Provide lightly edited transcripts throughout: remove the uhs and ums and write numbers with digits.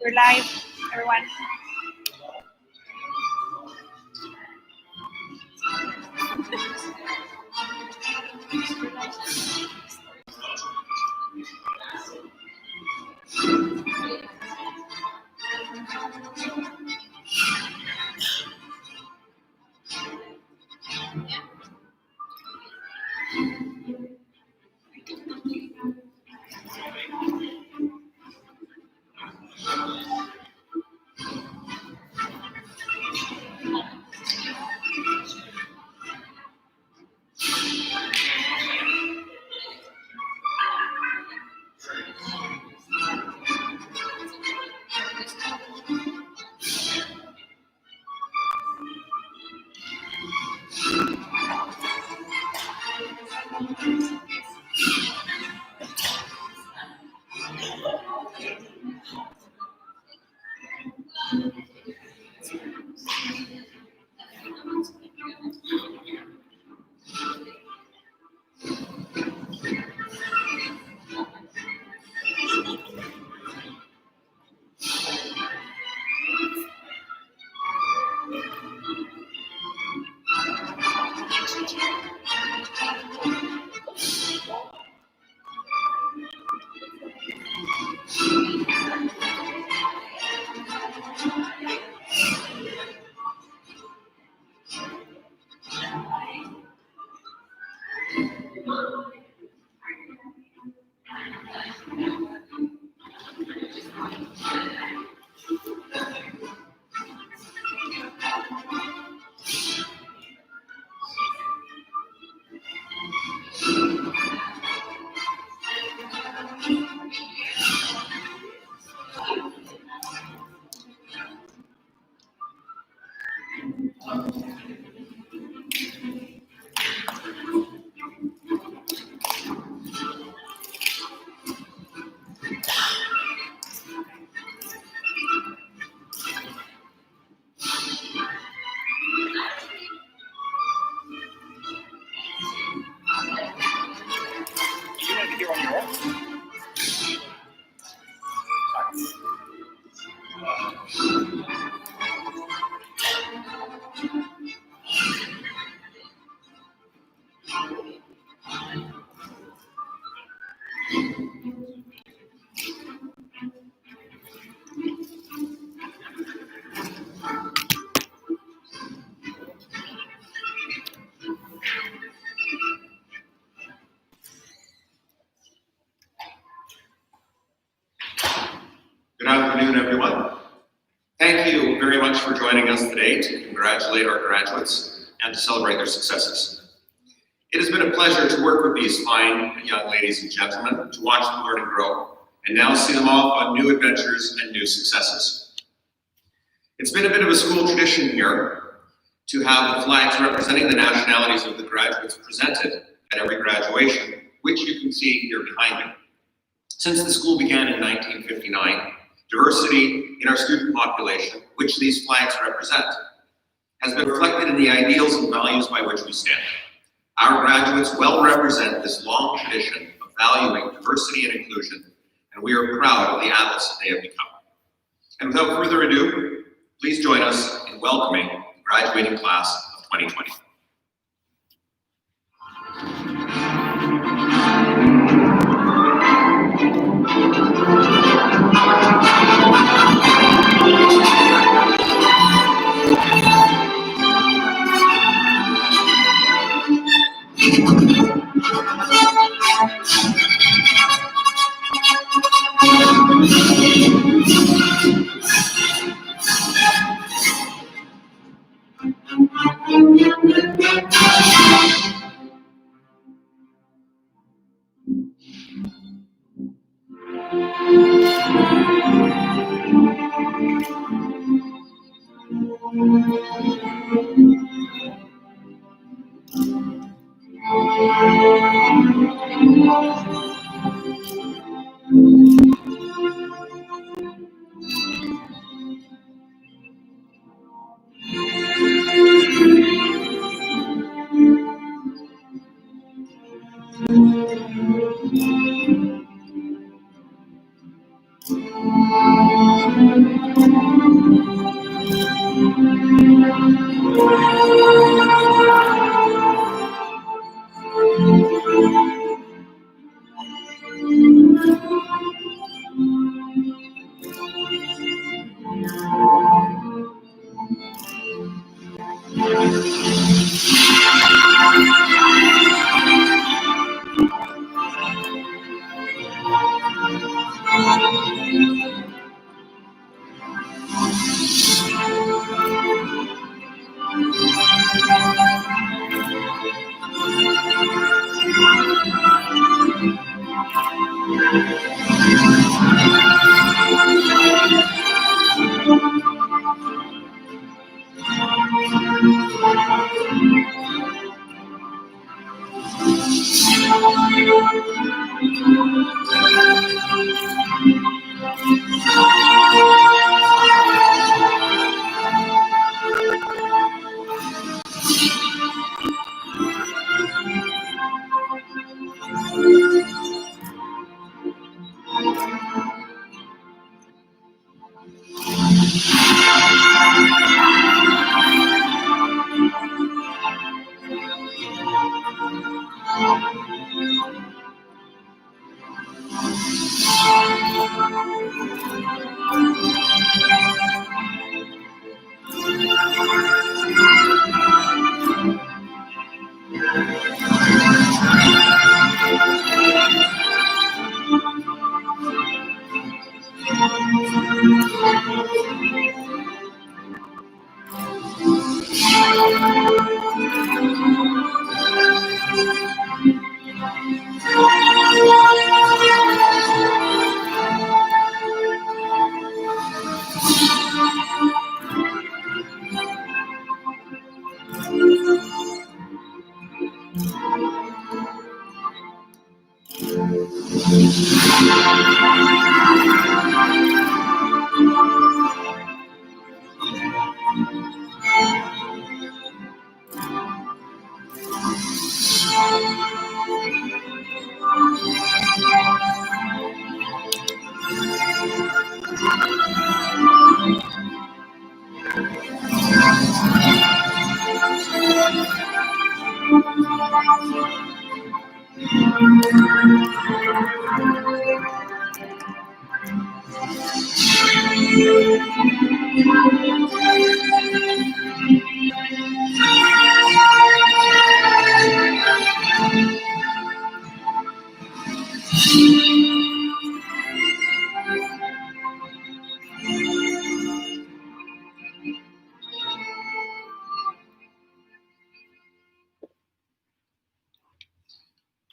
We're live, everyone. Good afternoon, everyone. Thank you very much for joining us today to congratulate our graduates and to celebrate their successes. It has been a pleasure to work with these fine young ladies and gentlemen, to watch them learn and grow, and now see them off on new adventures and new successes. It's been a bit of a school tradition here to have the flags representing the nationalities of the graduates presented at every graduation, which you can see here behind me. Since the school began in 1959, diversity in our student population, which these flags represent, has been reflected in the ideals and values by which we stand. Our graduates well represent this long tradition of valuing diversity and inclusion, and we are proud of the adults that they have become. And without further ado, please join us in welcoming the graduating class of 2020.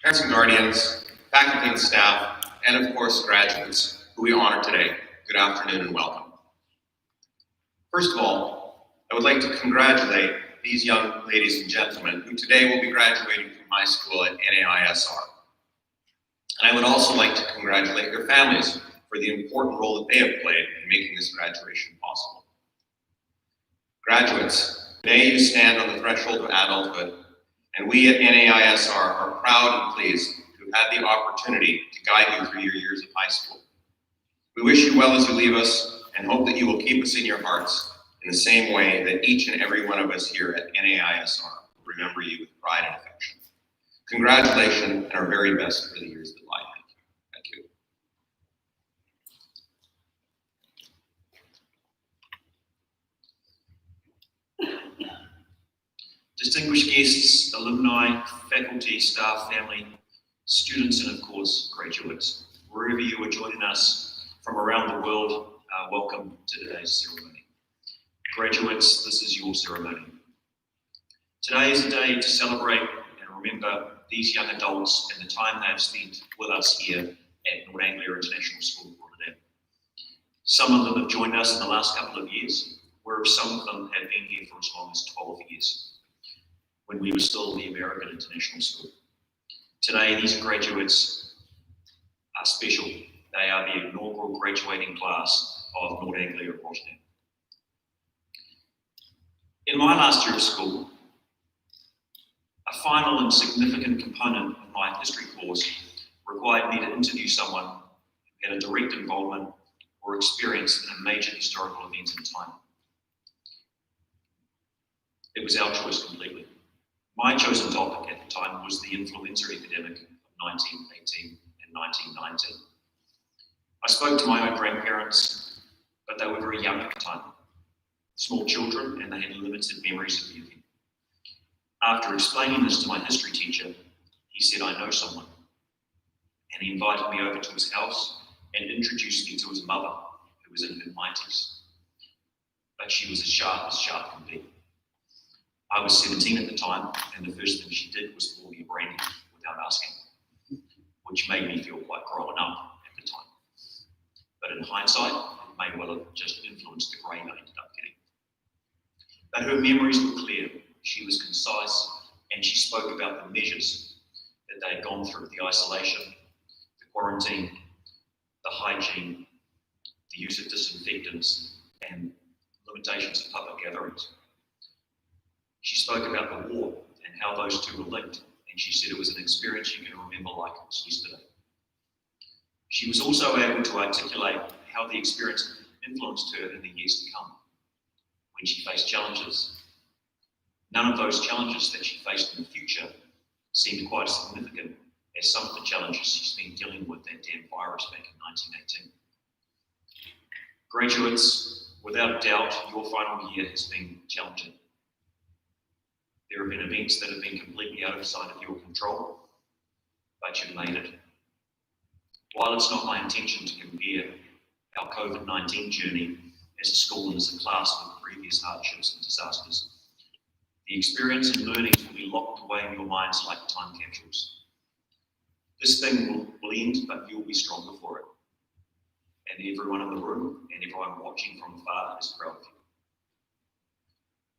Parents and guardians, faculty and staff, and of course graduates who we honor today, good afternoon and welcome. First of all, I would like to congratulate these young ladies and gentlemen who today will be graduating from high school at NAISR. And I would also like to congratulate their families for the important role that they have played in making this graduation possible. Graduates, today you stand on the threshold of adulthood, and we at NAISR are proud and pleased to have had the opportunity to guide you through your years of high school. We wish you well as you leave us and hope that you will keep us in your hearts in the same way that each and every one of us here at NAISR will remember you with pride and affection. Congratulations and our very best for the years that lie ahead. Thank you. Distinguished guests, alumni, faculty, staff, family, students, and of course, graduates. Wherever you are joining us from around the world, welcome to today's ceremony. Graduates, this is your ceremony. Today is a day to celebrate and remember these young adults and the time they have spent with us here at North Anglia International School of Rotterdam. Some of them have joined us in the last couple of years, whereas some of them have been here for as long as 12 years, when we were still the American International School. Today, these graduates are special. They are the inaugural graduating class of North Anglia Rotterdam. In my last year of school, a final and significant component of my history course required me to interview someone who had a direct involvement or experience in a major historical event in time. It was our choice completely. My chosen topic at the time was the influenza epidemic of 1918 and 1919. I spoke to my own grandparents, but they were very young at the time, small children, and they had limited memories of the event. After explaining this to my history teacher, he said, "I know someone." And he invited me over to his house and introduced me to his mother, who was in her 90s. But she was as sharp can be. I was 17 at the time, and the first thing she did was pour me a brandy without asking, which made me feel quite grown up at the time. But in hindsight, it may well have just influenced the grade I ended up getting. But her memories were clear. She was concise, and she spoke about the measures that they had gone through: the isolation, the quarantine, the hygiene, the use of disinfectants, and limitations of public gatherings. She spoke about the war and how those two were linked, and she said it was an experience you can remember like it was yesterday. She was also able to articulate how the experience influenced her in the years to come, when she faced challenges. None of those challenges that she faced in the future seemed quite as significant as some of the challenges she's been dealing with that damn virus back in 1918. Graduates, without doubt, your final year has been challenging. There have been events that have been completely outside of your control, but you've made it. While it's not my intention to compare our COVID-19 journey as a school and as a class with previous hardships and disasters, the experience and learnings will be locked away in your minds like time capsules. This thing will end, but you'll be stronger for it. And everyone in the room and everyone watching from afar is proud of you.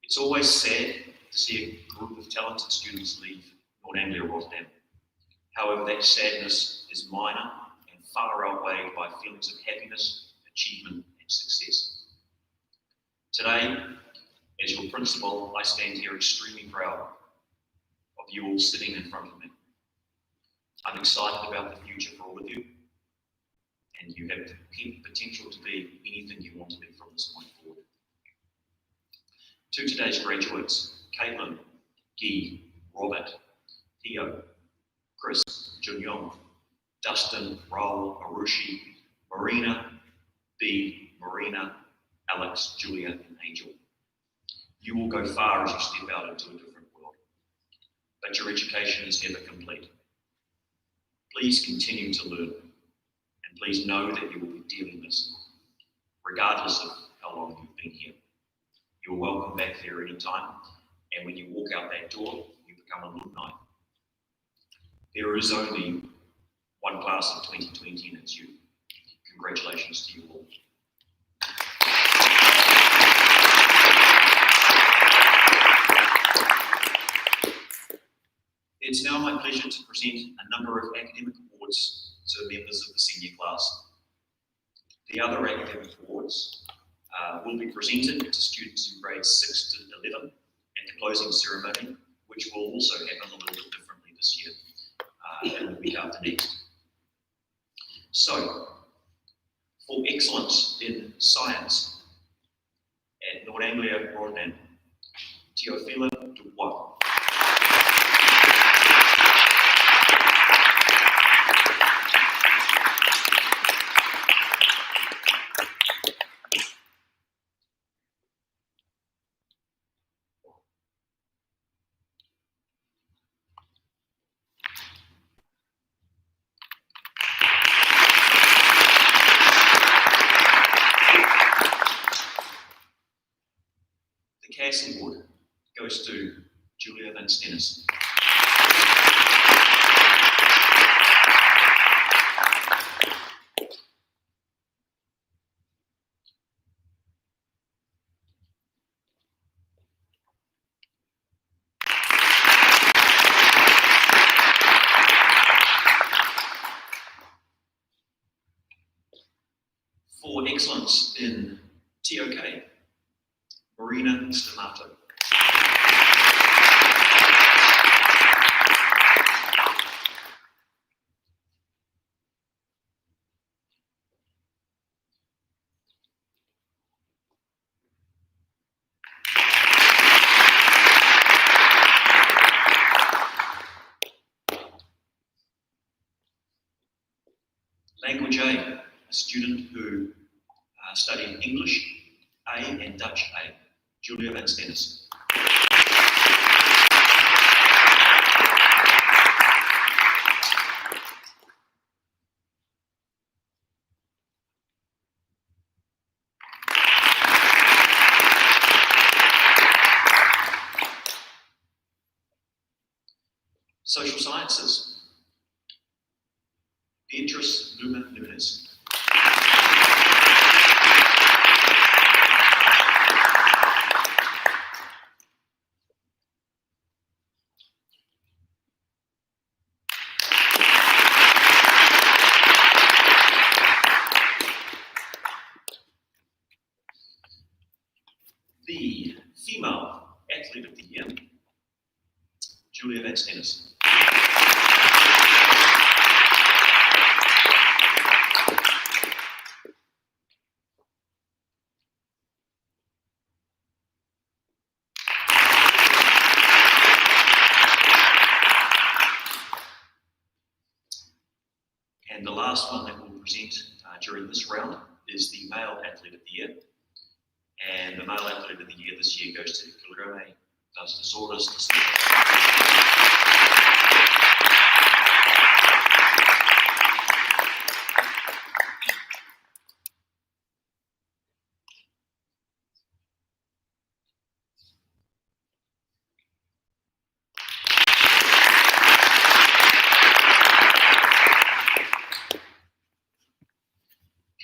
It's always sad to see a group of talented students leave North Anglia Rotterdam. However, that sadness is minor and far outweighed by feelings of happiness, achievement, and success. Today, as your principal, I stand here extremely proud of you all sitting in front of me. I'm excited about the future for all of you, and you have the potential to be anything you want to be from this point forward. To today's graduates, Caitlin, Guy, Robert, Theo, Chris, Junyong, Dustin, Raul, Arushi, Marina, B, Marina, Alex, Julia, and Angel. You will go far as you step out into a different world, but your education is never complete. Please continue to learn, and please know that you will be dearly missed, regardless of how long you've been here. You are welcome back there anytime, and when you walk out that door, you become alumni. There is only one class of 2020, and it's you. Congratulations to you all. It's now my pleasure to present a number of academic awards to members of the senior class. The other academic awards will be presented to students in grades 6 to 11 at the closing ceremony, which will also happen a little bit differently this year and the week after next. So, for excellence in science at North Anglia Rotterdam, Teofila Dubois. The Cass Award goes to Julia Van Stennis. For excellence in TOK, Marina Stamato. Jane, a student who studied English A and Dutch A, Julia Van Stennis. Social Sciences, Beatrice Luma Nunes. The female athlete of the year, Julia Van Stennis. And the last one that we'll present during this round is the male athlete of the year. And the male athlete of the year this year goes to Kilgrome Does Disorders.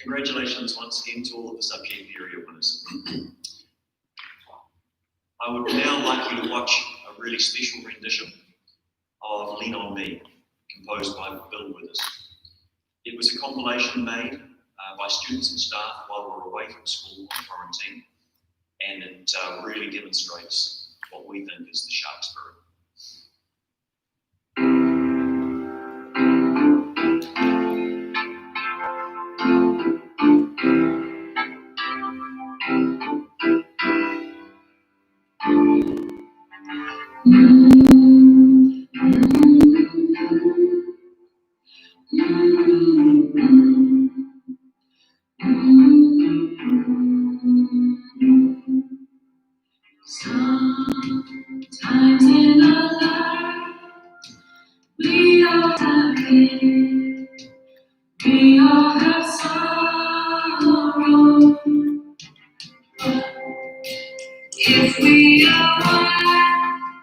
Congratulations once again to all of the subject area winners. I would now like you to watch a really special rendition of Lean On Me, composed by Bill Withers. It was a compilation made by students and staff while we were away from school on quarantine, and it really demonstrates what we think is the shark spirit. Sometimes in our life, we all have pain, we all have sorrow. If we are wise,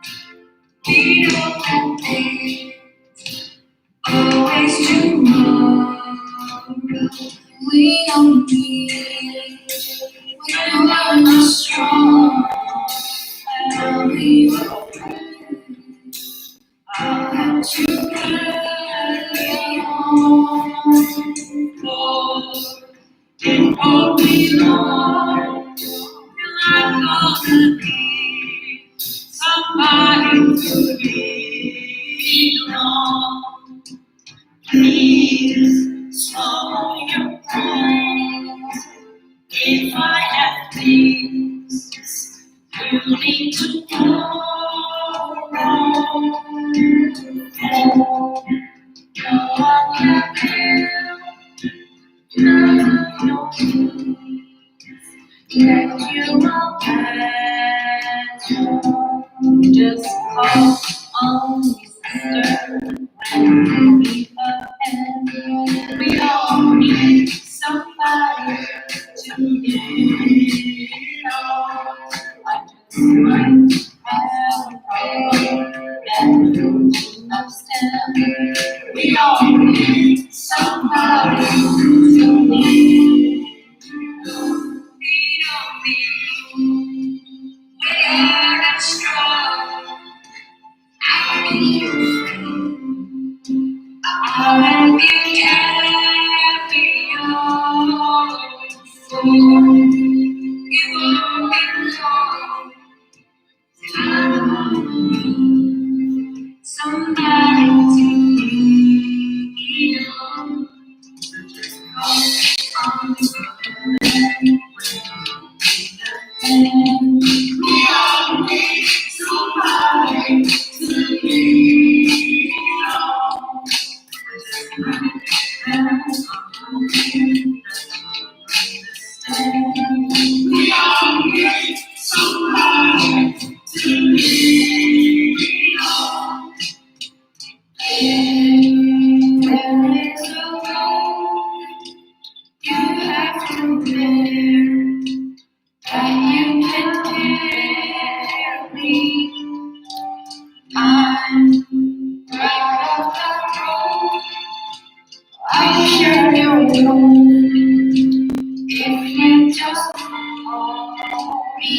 we know that there's always tomorrow. We don't need when we're strong. We will pray. I'll have to carry on. Lord, it won't be long till I'm gonna need somebody to lean on. Please slow your praise. If I have things you need to go wrong, no one can help your peace that you are at. Just call on me, sister, when you need a hand. We all need somebody to lean on. I just might have a problem and you understand. We all need somebody to lean on. We don't need weird and strong. I need a friend. I'll let you carry on. For it won't be long. Somebody to lean on. We all need somebody to lean on. We all need somebody to lean on. There is a road you have to bear, that you can carry. I'm proud of the road I share your own. If you just call me,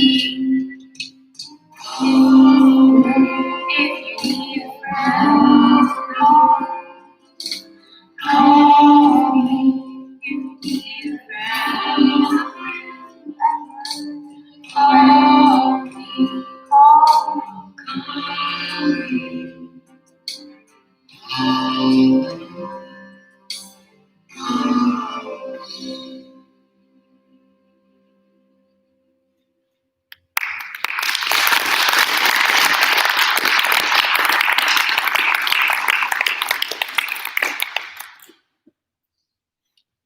if you need a friend, call me. You need a friend, call me, call me.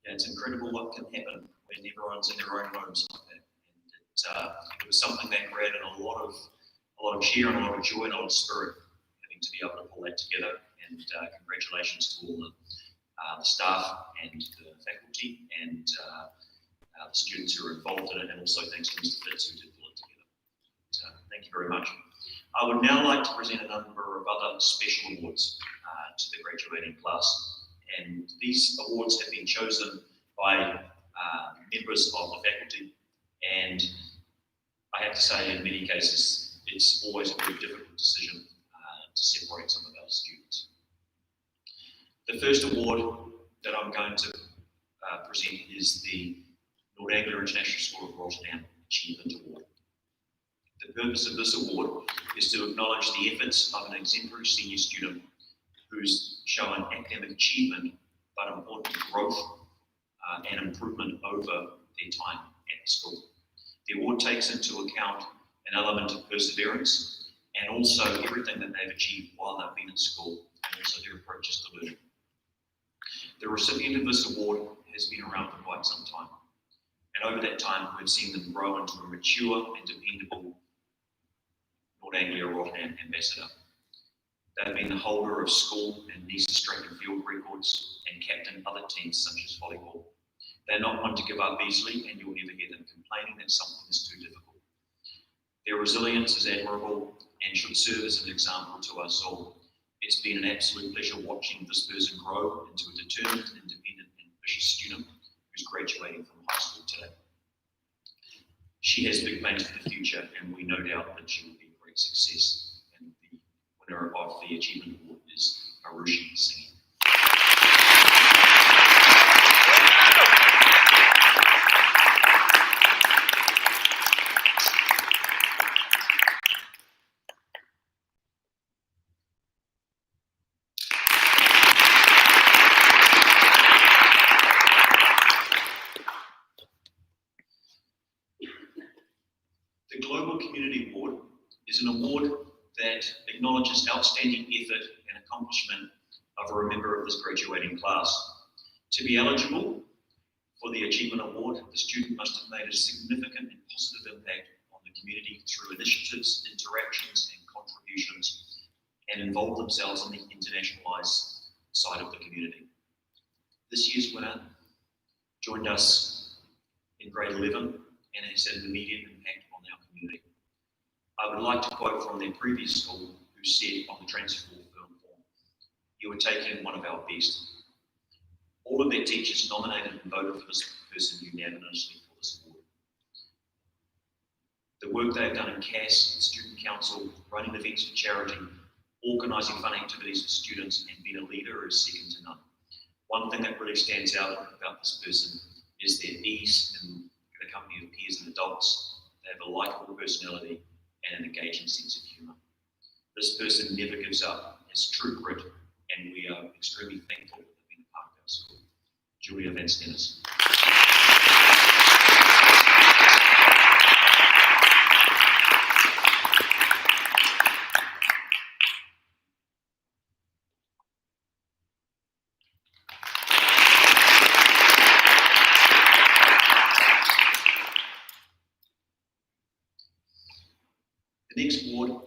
Yeah, it's incredible what can happen when everyone's in their own homes like that. And it was something that created a lot of cheer and a lot of joy and a lot of spirit, having to be able to pull that together. And congratulations to all the staff and the faculty and the students who are involved in it, and also thanks to Mr. Fitz who did pull it together. So, thank you very much. I would now like to present a number of other special awards to the graduating class. And these awards have been chosen by members of the faculty, and I have to say in many cases it's always a very difficult decision to separate some of our students. The first award that I'm going to present is the North Anglia International School of Rotterdam Achievement Award. The purpose of this award is to acknowledge the efforts of an exemplary senior student who's shown academic achievement, but importantly growth and improvement over their time at the school. The award takes into account an element of perseverance and also everything that they've achieved while they've been at school, and also their approaches to learning. The recipient of this award has been around for quite some time, and over that time we've seen them grow into a mature and dependable North Anglia Rotterdam ambassador. They've been the holder of school and NAISR track and field records and captained other teams such as volleyball. They're not one to give up easily, and you'll never hear them complaining that something is too difficult. Their resilience is admirable and should serve as an example to us all. It's been an absolute pleasure watching this person grow into a determined, independent, and ambitious student who's graduating from high school today. She has big plans for the future, and we no doubt that she will be a great success. And the winner of the Achievement Award is Arushi Singh. The Global Community Award is an award that acknowledges outstanding effort and accomplishment of a member of this graduating class. To be eligible for the Achievement Award, the student must have made a significant and positive impact on the community through initiatives, interactions, and contributions, and involved themselves in the internationalized side of the community. This year's winner joined us in grade 11 and has had an immediate impact on our community. I would like to quote from their previous school who said on the transfer form, "You were taking one of our best." All of their teachers nominated and voted for this person unanimously for this award. The work they have done in CAS, Student Council, running events for charity, organising fun activities for students, and being a leader is second to none. One thing that really stands out about this person is their ease in the company of peers and adults. They have a likeable personality and an engaging sense of humour. This person never gives up, has true grit, and we are extremely thankful for being a part of our school. Julia Van Stennis. The next award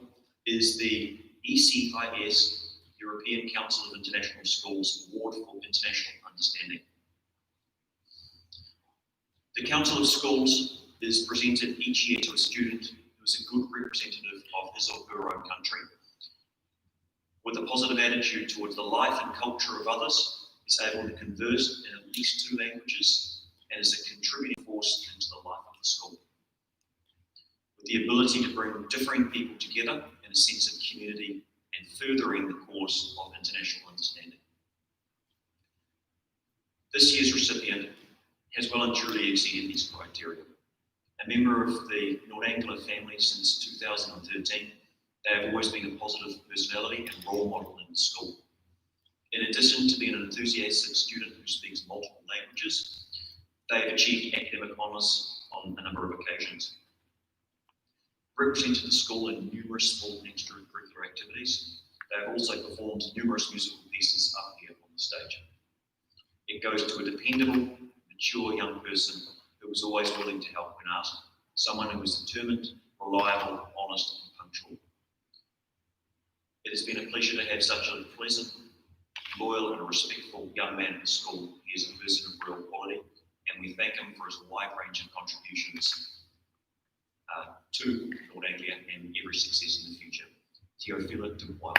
is the ECIS, European Council of International Schools Award for International Understanding. The Council of Schools is presented each year to a student who is a good representative of his or her own country. With a positive attitude towards the life and culture of others, is able to converse in at least 2 languages, and is a contributing force into the life of the school. With the ability to bring differing people together in a sense of community and furthering the cause of international understanding. This year's recipient has well and truly exceeded these criteria. A member of the Norangler family since 2013, they have always been a positive personality and role model in the school. In addition to being an enthusiastic student who speaks multiple languages, they have achieved academic honours on a number of occasions. Represented the school in numerous sport and extracurricular activities, they have also performed numerous musical pieces up here on the stage. It goes to a dependable, mature young person who was always willing to help when asked, someone who was determined, reliable, honest, and punctual. It has been a pleasure to have such a pleasant, loyal, and respectful young man at the school. He is a person of real quality, and we thank him for his wide range of contributions to Lord Anglia and every success in the future. Teofila Dubois.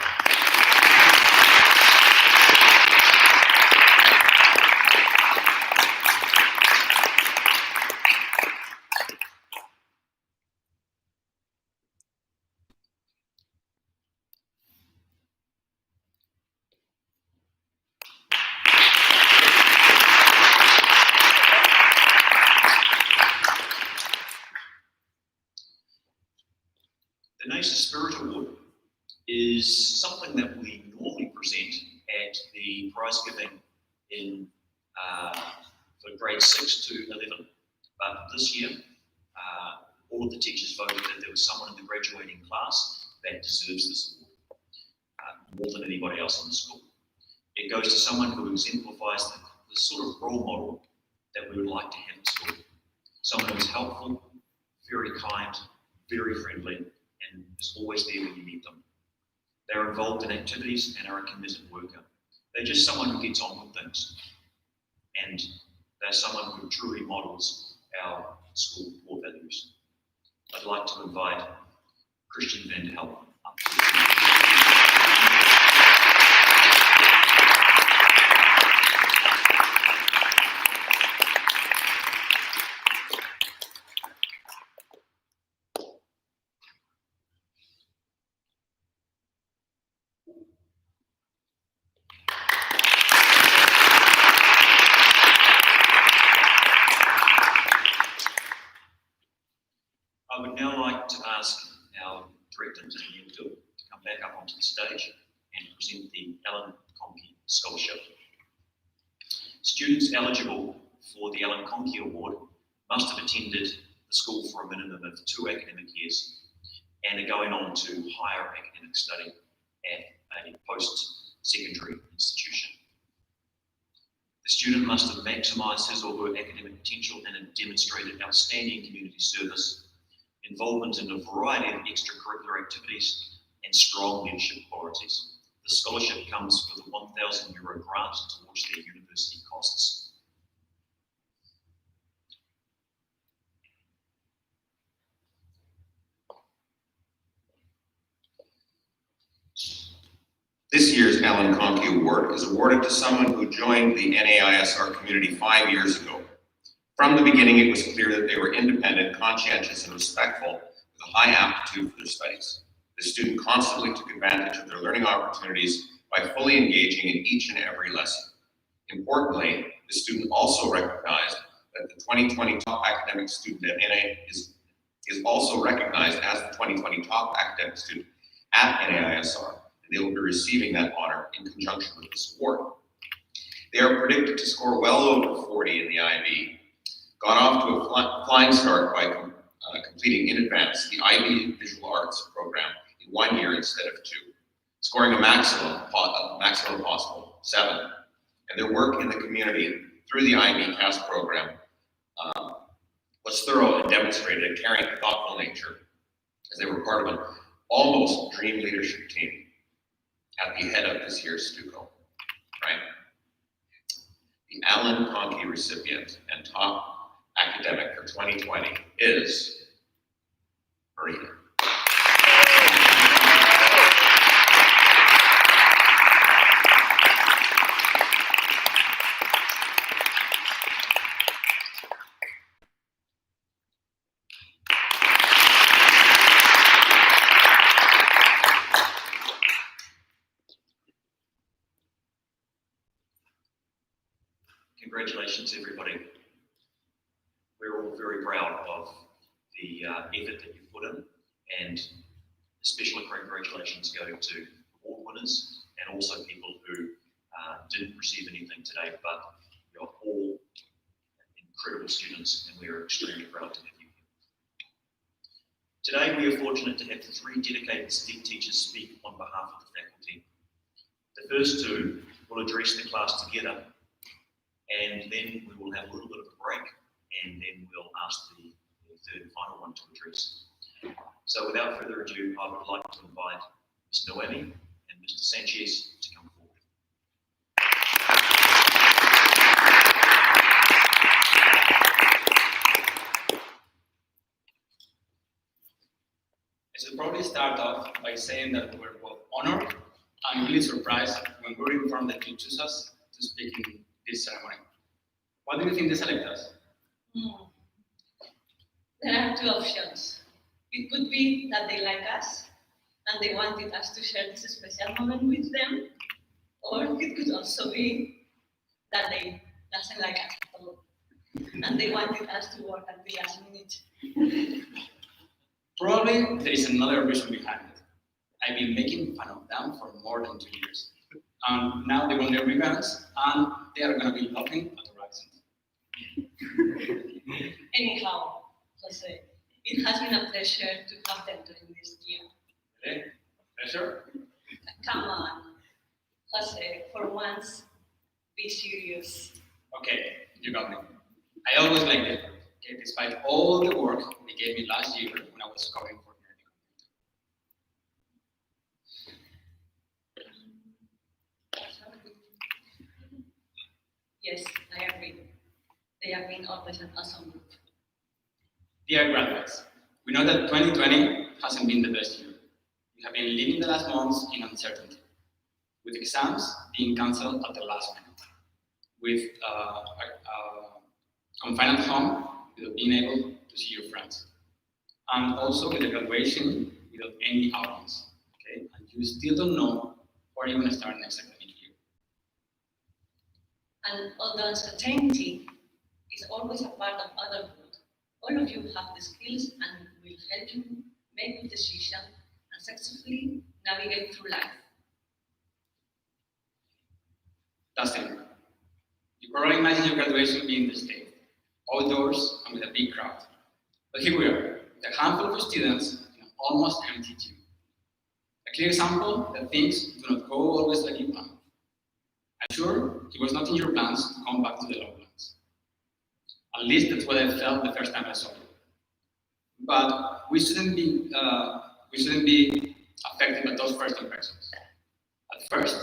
The NAISR Spirit Award is something that we normally present at the prize giving in for grades 6 to 11. But this year, all of the teachers voted that there was someone in the graduating class that deserves this award more than anybody else in the school. It goes to someone who exemplifies the sort of role model that we would like to have at school. Someone who is helpful, very kind, very friendly, and is always there when you need them. They're involved in activities and are a committed worker. They're just someone who gets on with things. And they're someone who truly models our school core values. I'd like to invite Christian van der Help up to the stage. I would now like to ask our Director, Mr. Neil Dill, to come back up onto the stage and present the Alan Conkey Scholarship. Students eligible for the Alan Conkey Award must have attended the school for a minimum of 2 academic years and are going on to higher academic study at a post-secondary institution. The student must have maximised his or her academic potential and have demonstrated outstanding community service, involvement in a variety of extracurricular activities, and strong leadership qualities. The scholarship comes with a €1,000 grant towards their university costs. This year's Alan Conkey Award is awarded to someone who joined the NAISR community 5 years ago. From the beginning, it was clear that they were independent, conscientious, and respectful with a high aptitude for their studies. The student constantly took advantage of their learning opportunities by fully engaging in each and every lesson. Importantly, the student also recognized that the 2020 top academic student at NA is also recognized as the 2020 top academic student at NAISR, and they will be receiving that honor in conjunction with this award. They are predicted to score well over 40 in the IB, got off to a flying start by completing in advance the IB Visual Arts program in 1 year instead of 2, scoring a maximum possible 7. And their work in the community through the IB CAS program was thorough and demonstrated a caring, thoughtful nature. as they were part of an almost dream leadership team at the head of this year's Stuco, right? The Alan Conkey recipient and top academic for 2020 is Marina. Congratulations, everybody. We're all very proud of the effort that you've put in, and especially congratulations go to award winners and also people who didn't receive anything today, but you're all incredible students, and we are extremely proud to have you here. Today, we are fortunate to have 3 dedicated STEM teachers speak on behalf of the faculty. The first 2 will address the class together, and then we will have a little bit of a break, and then we'll ask the third and final one to address. So without further ado, I would like to invite Ms. Noemi and Mr. Sanchez to come forward. I should probably start off by saying that we're both honored and really surprised when we were informed that you choose us to speak in this ceremony. What do you think they select us? There are 2 options. It could be that they like us and they wanted us to share this special moment with them, or it could also be that they doesn't like us at all and they wanted us to work at the last minute. Probably there is another reason behind it. I've been making fun of them for more than 2 years. And now they won their revenge and they are going to be laughing at the horizon. Anyhow, Jose, it has been a pleasure to have them during this year. Really? Pleasure? Come on, Jose, for once, be serious. Okay, you got me. I always liked it, okay, despite all the work they gave me last year when I was covering for Yes, I agree. They have been always an awesome group. Dear graduates, we know that 2020 hasn't been the best year. We have been living the last months in uncertainty, with exams being cancelled at the last minute, with confined at home without being able to see your friends, and also with the graduation without any audience. Okay, and you still don't know where you're going to start next academic year. And although uncertainty is always a part of adulthood, all of you have the skills and will help you make good decisions and successfully navigate through life. Dustin, you probably imagine your graduation being the state, outdoors and with a big crowd. But here we are, with a handful of students in an almost empty gym. A clear example that things do not go always like you plan. I'm sure it was not in your plans to come back to the lowlands. At least that's what I felt the first time I saw you. But we shouldn't be affected by those first impressions. At first,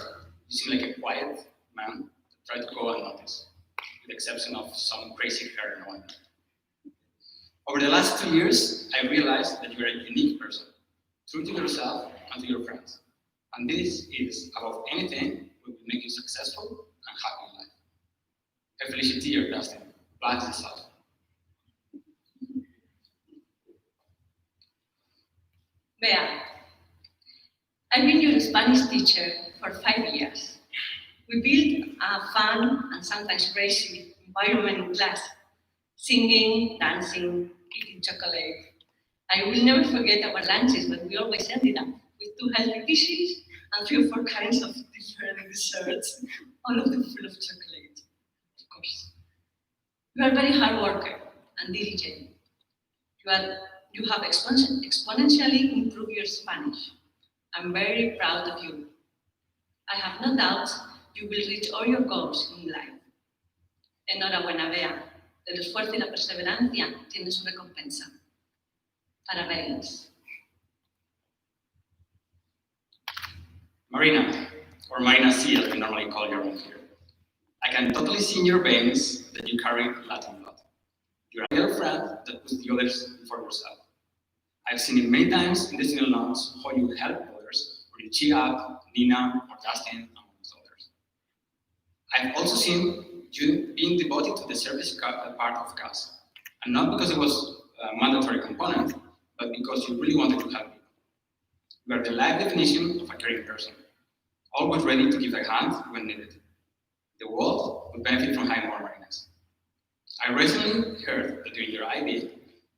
you seem like a quiet man that tried to go unnoticed, with the exception of some crazy hair and whatnot. Over the last 2 years, I realized that you are a unique person, true to yourself and to your friends. And this is, above anything, what will make you successful and happy in life. I felicity you, Dustin. Badge yourself. Bea, I've been your Spanish teacher for 5 years. We built a fun and sometimes crazy environment in class, singing, dancing, eating chocolate. I will never forget our lunches, but we always ended up with 2 healthy dishes and 3 or 4 kinds of different desserts, all of them full of chocolate, of course. You are a very hard worker and diligent. You have exponentially improved your Spanish. I'm very proud of you. I have no doubt you will reach all your goals in life. Enhorabuena, Bea. El esfuerzo y la perseverancia tienen su recompensa. Parabéns. Marina, or Marina C, as we normally call you around here. I can totally see in your veins that you carry Latin blood. You're a little friend that puts the others before yourself. I've seen it many times in the single notes how you help others, or you cheer up Nina or Dustin, amongst others. I've also seen you being devoted to the service part of CAS, and not because it was a mandatory component, but because you really wanted to help people. You are the live definition of a caring person, always ready to give a hand when needed. The world would benefit from having more Marinas. I recently heard that during your IB,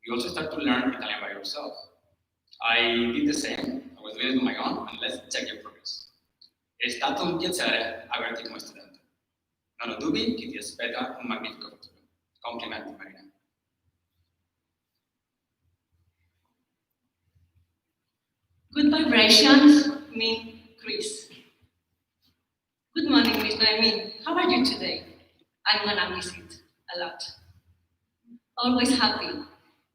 you also start to learn Italian by yourself. I did the same, I was doing it on my own, and let's check your progress. È stato un piacere averti come studente. Non ho dubbi che ti aspetta un magnifico futuro. Complimenti, Marina. Good vibrations mean Chris. Good morning, Miss Noemi. How are you today? I'm gonna miss it a lot. Always happy,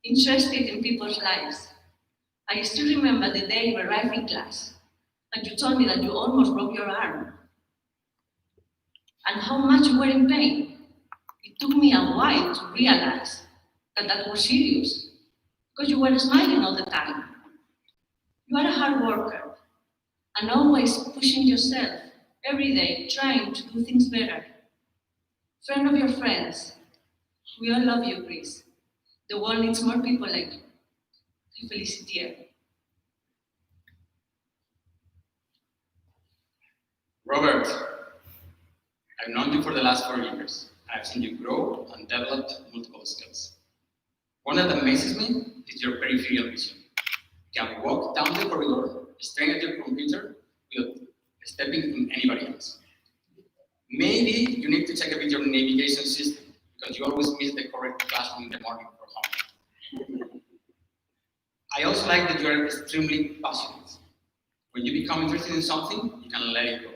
interested in people's lives. I still remember the day you arrived in class and you told me that you almost broke your arm and how much you were in pain. It took me a while to realize that that was serious because you were smiling all the time. You are a hard worker and always pushing yourself every day, trying to do things better. Friend of your friends, we all love you, Chris. The world needs more people like you. Felicitier. Robert, I've known you for the last 4 years. I've seen you grow and develop multiple skills. One that amazes me is your peripheral vision. You can walk down the corridor, staring at your computer without stepping in anybody else. Maybe you need to check a bit your navigation system because you always miss the correct classroom in the morning for home. I also like that you are extremely passionate. When you become interested in something, you can let it go.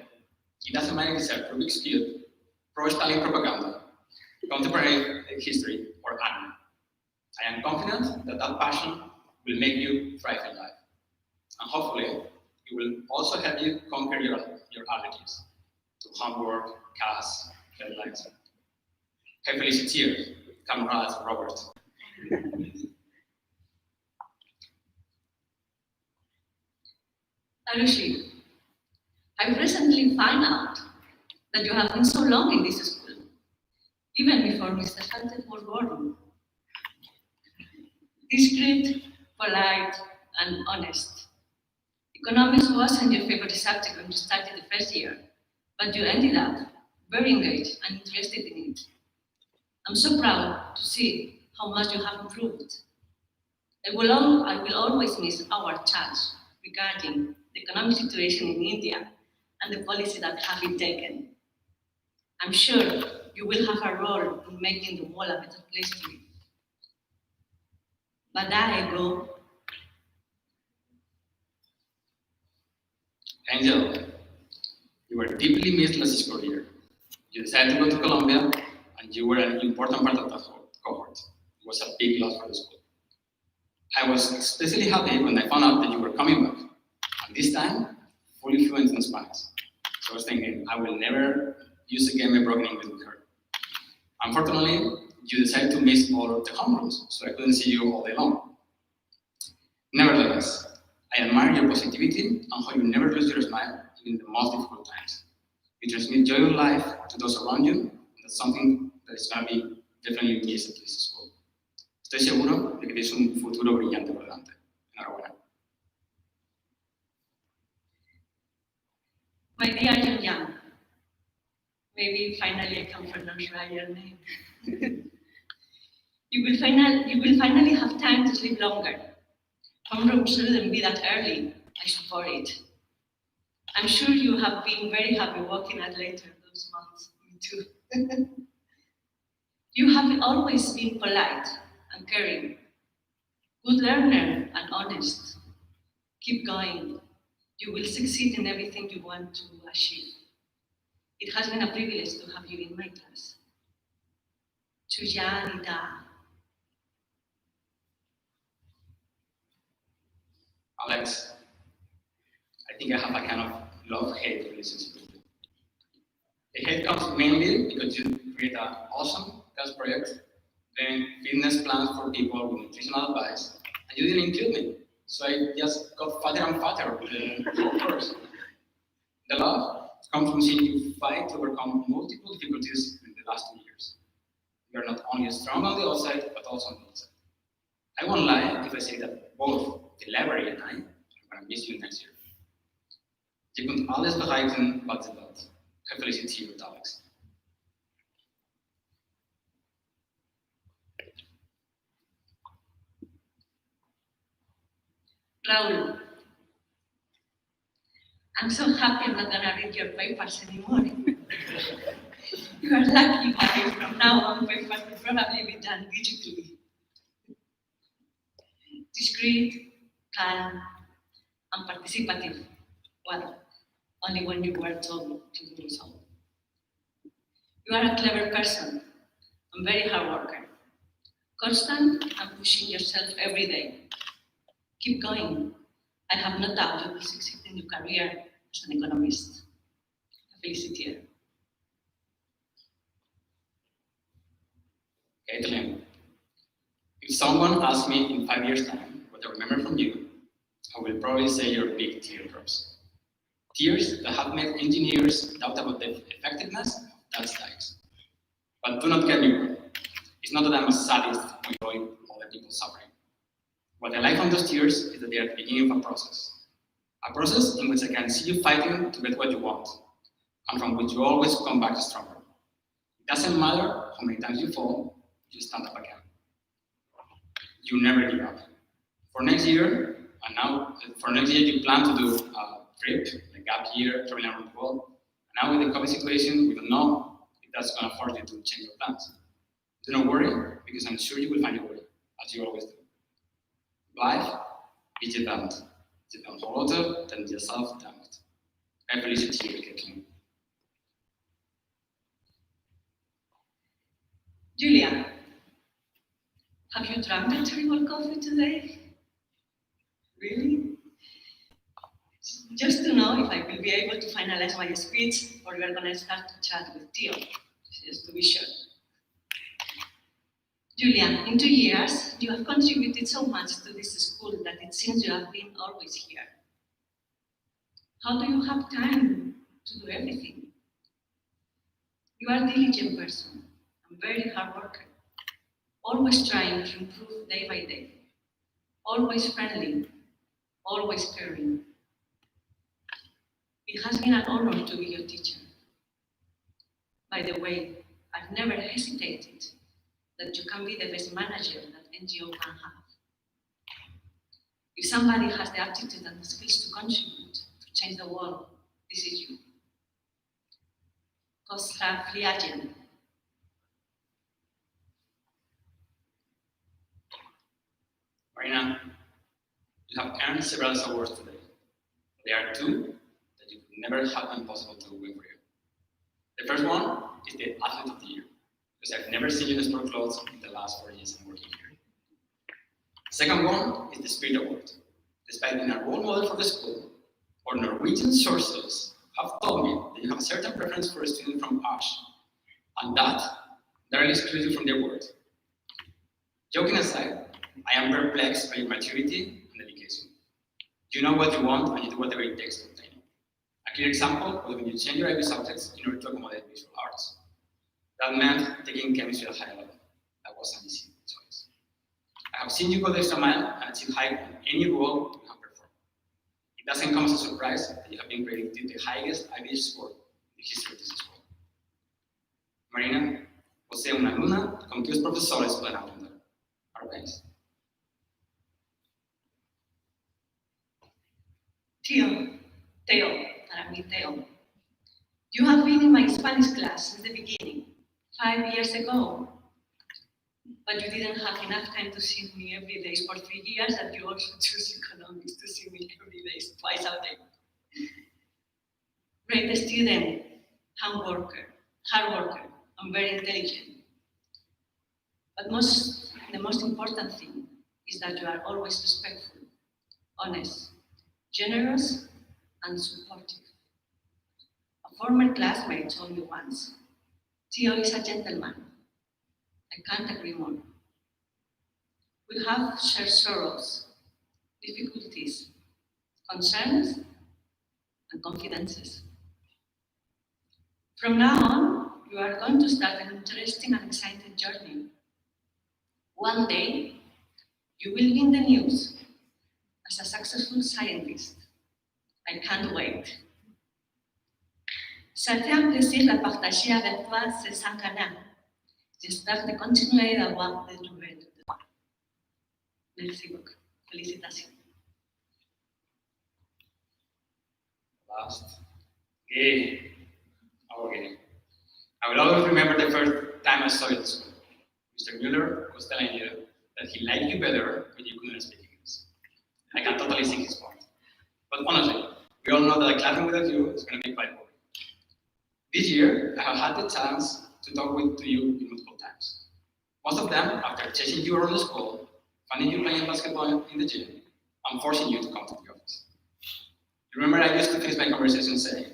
It doesn't matter if it's a Rubik's Cube, pro-Stalin propaganda, contemporary history, or anime. I am confident that that passion will make you thrive in life. And hopefully, it will also help you conquer your allergies to homework, CAS, deadlines. Hey, Felicitier, comrades, Robert. Arushi, I recently found out that you have been so long in this school, even before Mr. Hunter was born. Discreet, polite, and honest. Economics wasn't your favorite subject when you started the first year, but you ended up very engaged and interested in it. I'm so proud to see how much you have improved. I will always miss our chats regarding the economic situation in India and the policy that have been taken. I'm sure you will have a role in making the world a better place to live. Badai, Angel, you were deeply missed last school year. You decided to go to Colombia, and you were an important part of the cohort. It was a big loss for the school. I was especially happy when I found out that you were coming back, and this time, fully fluent in Spanish. So I was thinking, I will never use again my broken English with her. Unfortunately, you decided to miss all of the homerooms, so I couldn't see you all day long. Nevertheless, I admire your positivity and how you never lose your smile even in the most difficult times. You transmit joy of life to those around you, and that's something that is going to be definitely missed at this school. Estoy seguro de que tienes un futuro brillante por delante. Enhorabuena. My dear Yang, maybe finally I can pronounce right your name. you will finally have time to sleep longer. Homeroom shouldn't be that early. I support it. I'm sure you have been very happy working at later those months. Me too. You have always been polite and caring, good learner and honest. Keep going. You will succeed in everything you want to achieve. It has been a privilege to have you in my class. Chuyanita. Alex, I think I have a kind of love-hate relationship. The hate comes mainly because you create an awesome class project, then fitness plans for people with nutritional advice, and you didn't include me. So I just got fatter and fatter with the whole course. The love comes from seeing you fight to overcome multiple difficulties in the last 2 years. You are not only strong on the outside, but also on the inside. I won't lie if I say that both the library and I are going to miss you next year. Je kunt alles bereiken wat je wilt. Gefeliciteerd, Alex. Raul, I'm so happy I'm not gonna read your papers anymore. You are lucky that from now on papers will probably be done digitally. Discreet, calm, and participative. Well, only when you were told to do so. You are a clever person and very hard worker. Constant and pushing yourself every day. Keep going. I have no doubt you will succeed in your career as an economist. Felicity. Caitlin, if someone asks me in 5 years' time what I remember from you, I will probably say your big teardrops. Tears that have made engineers doubt about the effectiveness of that studies. But do not get me wrong. It's not that I'm a sadist who enjoy other people's suffering. What I like from those tears is that they are the beginning of a process. A process in which I can see you fighting to get what you want, and from which you always come back stronger. It doesn't matter how many times you fall, you stand up again. You never give up. For next year, you plan to do a trip, a gap year, traveling around the world. And now with the COVID situation, we don't know if that's going to force you to change your plans. Do not worry, because I'm sure you will find a way, as you always do. Blijf vigilant. Je bent groter dan jezelf denkt. I feliciteer you, Caitlin. Julia, have you drunk the terrible coffee today? Really? Just to know if I will be able to finalize my speech or we are going to start to chat with Theo, just to be sure. Julia, in 2 years, you have contributed so much to this school that it seems you have been always here. How do you have time to do everything? You are a diligent person, and very hard worker, always trying to improve day by day, always friendly, always caring. It has been an honor to be your teacher. By the way, I've never hesitated that you can be the best manager that NGO can have. If somebody has the aptitude and the skills to contribute, to change the world, this is you. Kostra Fliagen. Marina, you have earned several awards today. There are 2 that you could never have been possible to win for you. The first one is the Athlete of the Year, because I've never seen you in sport clothes in the last 4 years I'm working here. The second one is the Spirit Award. Despite being a role model for the school, our Norwegian sources have told me that you have a certain preference for a student from Ash, and that directly excludes you from the award. Joking aside, I am perplexed by your maturity and dedication. You know what you want and you do whatever it takes to obtain it. A clear example was when you changed your IB subjects in order to accommodate visual arts. That meant taking chemistry at a high level. That was an easy choice. I have seen you go the extra mile and achieve high on any role you have performed. It doesn't come as a surprise that you have been graded the highest IB score in the history of this school. Marina, você é uma aluna com que os professores podem aprender. Parabéns. Theo, para mí Theo. You have been in my Spanish class since the beginning, 5 years ago. But you didn't have enough time to see me every day for 3 years, and you also choose economics to see me every day, twice a day. Great student, hard worker, and very intelligent. But the most important thing is that you are always respectful, honest, generous, and supportive. former classmate told me once, Theo is a gentleman. I can't agree more. We have shared sorrows, difficulties, concerns, and confidences. From now on, you are going to start an interesting and exciting journey. One day, you will be in the news as a successful scientist. I can't wait. Ça a été un plaisir de partager avec toi ces 5 années. J'espère de continuer d'avoir des nouvelles de toi. Merci beaucoup. Félicitations. Last. Okay. Okay. I will always remember the first time I saw you at school. Mr. Mueller was telling you that he liked you better when you couldn't speak English. I can totally see his point. But honestly, we all know that a classroom without you is going to be quite boring. This year, I have had the chance to talk to you multiple times. Most of them after chasing you around the school, finding you playing basketball in the gym, and forcing you to come to the office. You remember I used to finish my conversation saying,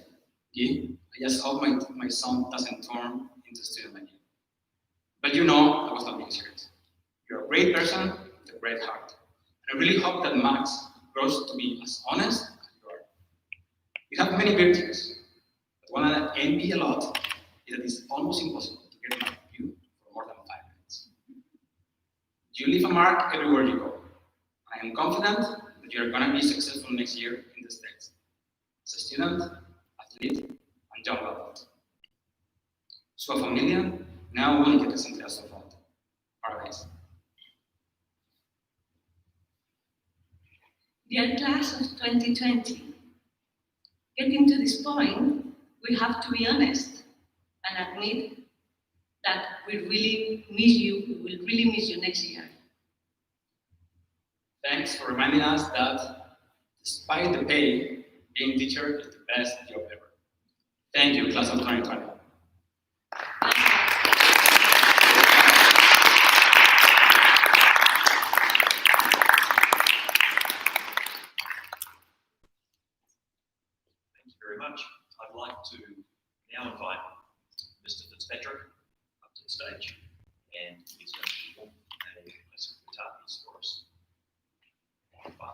Gee, I just hope my son doesn't turn into a student like you. But you know I was not being serious. You're a great person with a great heart. And I really hope that Max grows to be as honest as you are. You have many virtues, but one that I envy a lot is that it's almost impossible to get enough of you for more than 5 minutes. You leave a mark everywhere you go. I am confident that you are going to be successful next year in the States. As a student, athlete, and young adult. Sua família não é a única que sentirá a sua falta. Parabéns. Dear class of 2020, getting to this point, we have to be honest and admit that we really miss you, we will really miss you next year. Thanks for reminding us that despite the pay, being teacher is the best job ever. Thank you, class of 2020. Thank you very much. I'd like to now invite Mr. Fitzpatrick up to the stage, and he's going to perform a lesson guitar piece for us. Fun.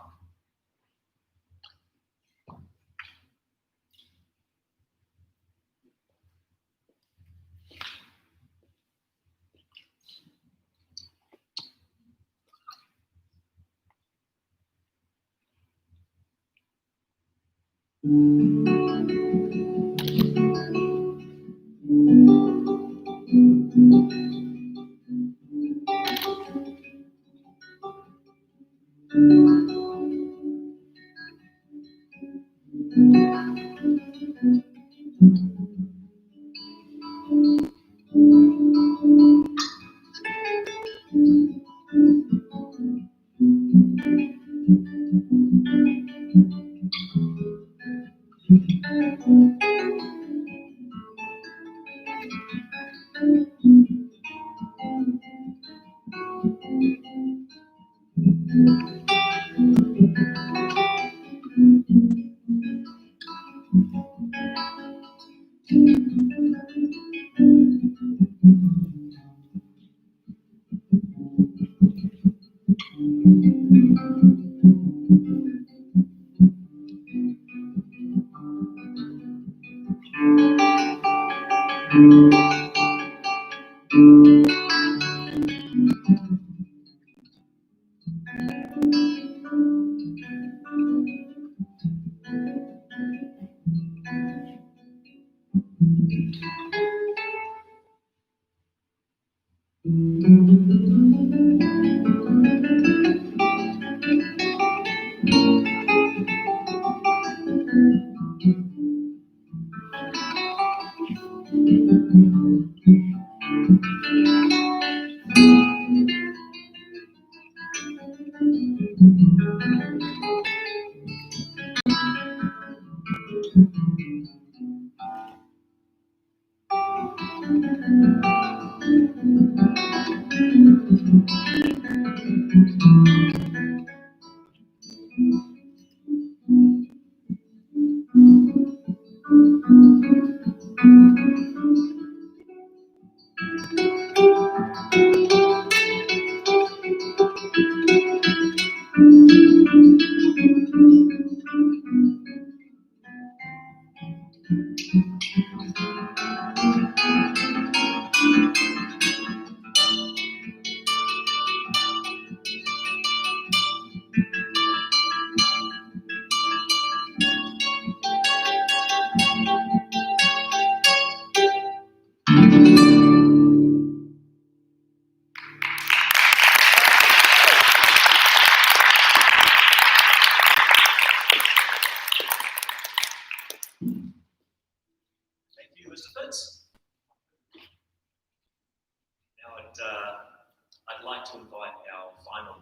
to invite our final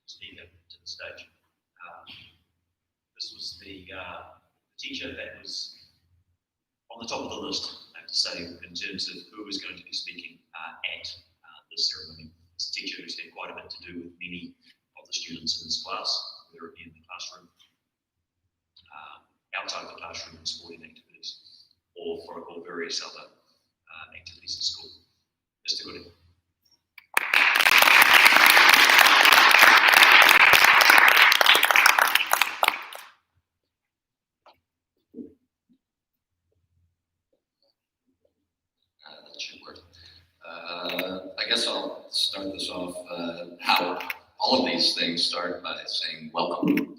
speaker to the stage. This was the teacher that was on the top of the list, I have to say, in terms of who was going to be speaking at this ceremony. This teacher who's had quite a bit to do with many of the students in this class, whether it be in the classroom, outside of the classroom in sporting activities, or for various other activities at school. Mr. Gooding. That should work. I guess I'll start this off how all of these things start by saying welcome.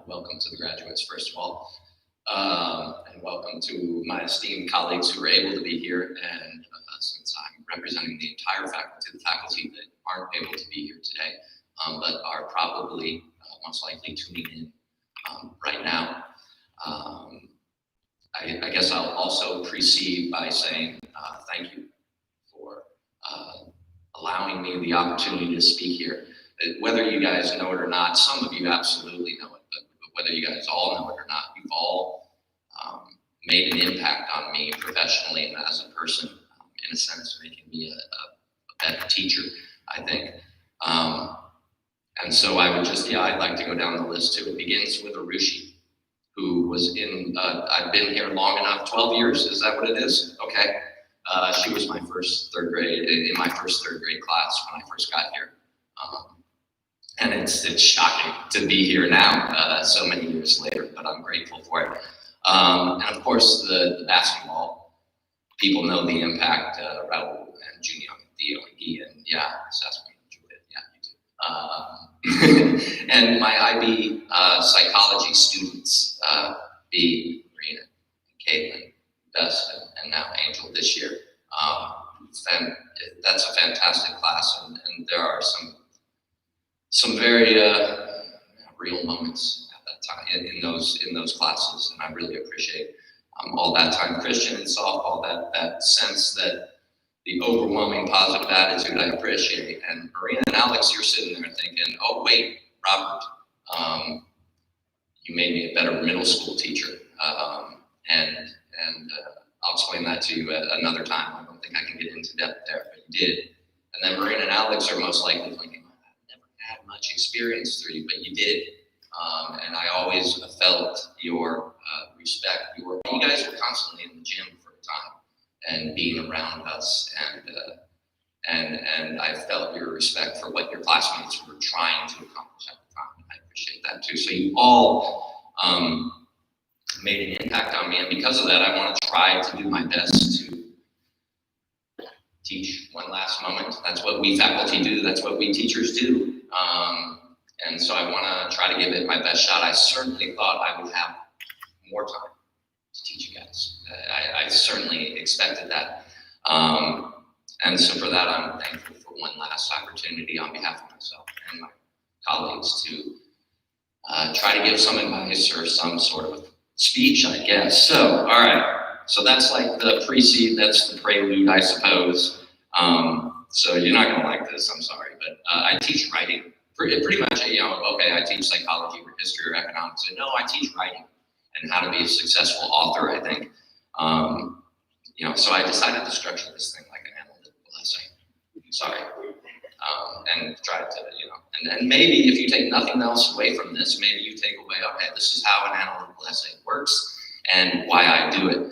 Welcome to the graduates, first of all, and welcome to my esteemed colleagues who are able to be here. And since I'm representing the entire faculty, the faculty that aren't able to be here today, but are probably most likely tuning in right now. I guess I'll also precede by saying thank you for allowing me the opportunity to speak here. Whether you guys know it or not, some of you absolutely know it, but whether you guys all know it or not, you've all made an impact on me professionally and as a person, in a sense, making me a better teacher, I think. And so I would just, I'd like to go down the list too. It begins with Arushi, who was in, I've been here long enough, 12 years, is that what it is? Okay. She was my first third grade class when I first got here. And it's shocking to be here now, so many years later, but I'm grateful for it. And of course, the basketball, people know the impact, Raul and Junior, Theo and Guy, and Sesame, Juliet, you too. And my IB psychology students, B, Marina, Caitlin, Dustin, and now Angel this year. That's a fantastic class, and there are some very real moments at that time in those classes, and I really appreciate all that time. Christian and softball, that sense that the overwhelming positive attitude I appreciate. And Marina and Alex, you're sitting there thinking, oh wait, Robert, you made me a better middle school teacher, and I'll explain that to you at another time. I don't think I can get into depth there, but you did. And then Marina and Alex are most likely thinking, I've never had much experience through you, but you did. And I always felt your respect. You guys were constantly in the gym for a time and being around us, and I felt your respect for what your classmates were trying to accomplish at the time. And I appreciate that too. So you all made an impact on me, and because of that, I want to try to do my best to teach one last moment. That's what we faculty do. That's what we teachers do. And so I want to try to give it my best shot. I certainly thought I would have more time to teach you guys. I certainly expected that. And so for that, I'm thankful for one last opportunity on behalf of myself and my colleagues to try to give some advice or some sort of speech, I guess. So, all right. So that's like the precede, that's the prelude, I suppose. So you're not going to like this, I'm sorry, but I teach writing. Pretty much, okay, I teach psychology or history or economics. So no, I teach writing and how to be a successful author, I think. So I decided to structure this thing like an analytical essay. Sorry. And try to, and maybe if you take nothing else away from this, maybe you take away, okay, this is how an analytical essay works and why I do it.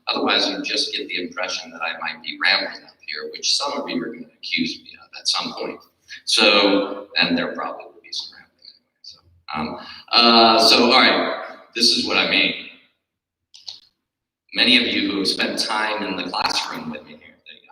Otherwise, you just get the impression that I might be rambling up here, which some of you are going to accuse me of at some point. So, and there probably will be some rambling anyway. So all right, this is what I mean. Many of you who have spent time in the classroom with me here, there you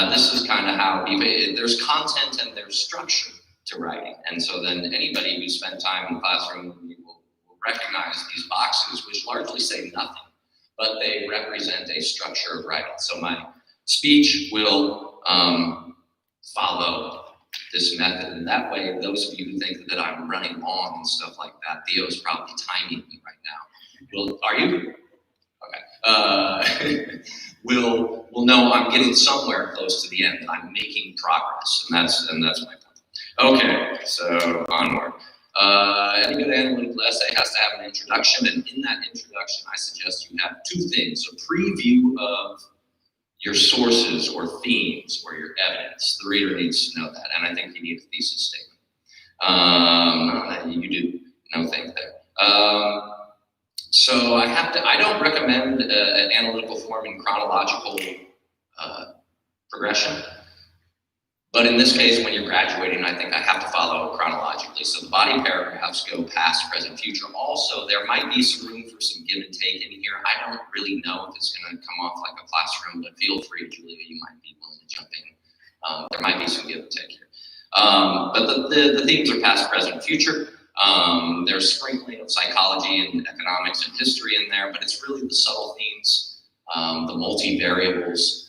go. This is kind of how there's content and there's structure to writing. And so then anybody who spent time in the classroom with me will recognize these boxes, which largely say nothing, but they represent a structure of writing. So my speech will follow this method. And that way, those of you who think that I'm running long and stuff like that, Theo's probably timing me right now. Well, are you? Okay. will know I'm getting somewhere close to the end. I'm making progress, and that's my point. Okay, so onward. Any good analytical essay has to have an introduction, and in that introduction, I suggest you have two things: a preview of your sources or themes or your evidence. The reader needs to know that, and I think you need a thesis statement. You do. No thank there. So I don't recommend an analytical form in chronological progression. But in this case, when you're graduating, I think I have to follow chronologically. So the body paragraphs go past, present, future. Also, there might be some room for some give and take in here. I don't really know if it's going to come off like a classroom, but feel free, Julia, you might be willing to jump in. There might be some give and take here. But the themes are past, present, future. There's sprinkling of psychology and economics and history in there, but it's really the subtle themes, the multivariables.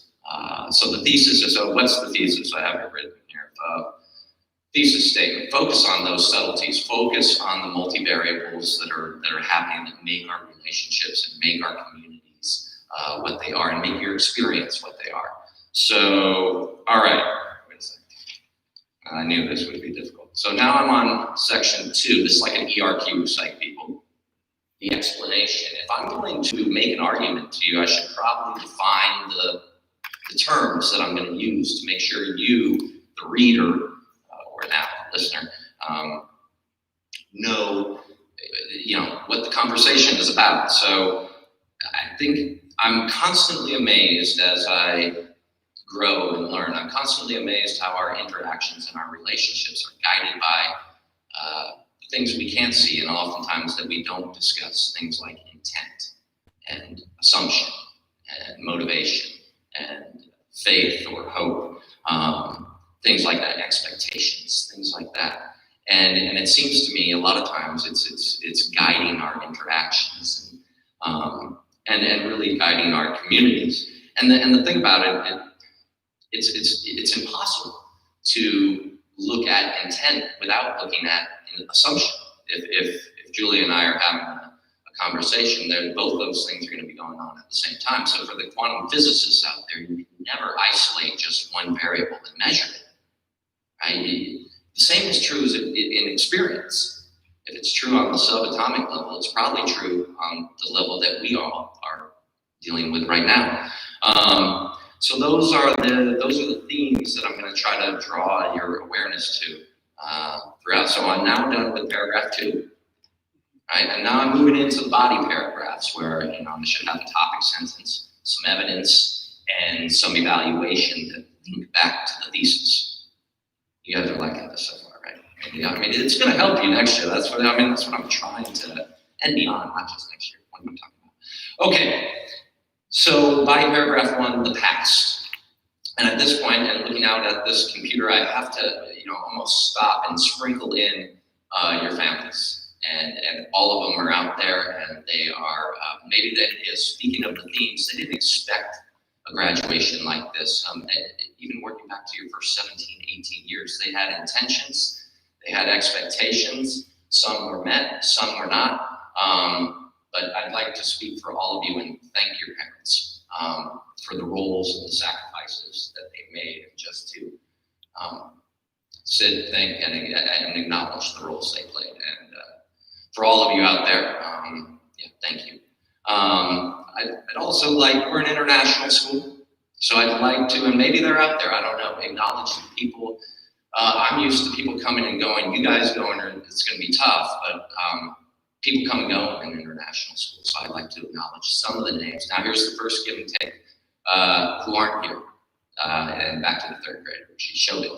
So the thesis, so what's the thesis? I have it written here. Thesis statement, focus on those subtleties, focus on the multivariables that are happening that make our relationships and make our communities what they are and make your experience what they are. So, all right, wait a second. I knew this would be difficult. So now I'm on section 2. This is like an ERQ, psych people. The explanation. If I'm going to make an argument to you, I should probably define the terms that I'm going to use to make sure you, the reader, or now listener, know what the conversation is about. So I think I'm constantly amazed as I grow and learn. I'm constantly amazed how our interactions and our relationships are guided by things we can't see, and oftentimes that we don't discuss, things like intent and assumption and motivation and faith or hope, things like that, expectations, things like that. And it seems to me a lot of times it's guiding our interactions and really guiding our communities. And the thing about it, it's impossible to look at intent without looking at an assumption. If Julie and I are having a conversation, then both those things are going to be going on at the same time. So for the quantum physicists out there, you can never isolate just one variable and measure it. Right? The same is true as in experience. If it's true on the subatomic level, it's probably true on the level that we all are dealing with right now. So those are the themes that I'm going to try to draw your awareness to throughout. So I'm now done with paragraph 2. Right, and now I'm moving into the body paragraphs where I should have a topic sentence, some evidence, and some evaluation that link back to the thesis. You guys are liking this so far, right? I mean, it's going to help you next year. That's what I'm trying to, and beyond, not just next year. What am I talking about? Okay, so body paragraph 1, the past. And at this point, and looking out at this computer, I have to, almost stop and sprinkle in your families. And all of them are out there, and they are, maybe that is, speaking of the themes, they didn't expect a graduation like this. Even working back to your first 17, 18 years, they had intentions, they had expectations, some were met, some were not. But I'd like to speak for all of you and thank your parents for the roles and the sacrifices that they made, just to sit, think, and acknowledge the roles they played. And for all of you out there, thank you. I'd also we're an international school, so I'd like to, and maybe they're out there, I don't know, acknowledge the people. I'm used to people coming and going. You guys going, it's going to be tough, but people come and go in international school, so I'd like to acknowledge some of the names. Now here's the first give and take, who aren't here, and back to the 3rd grade, she showed it.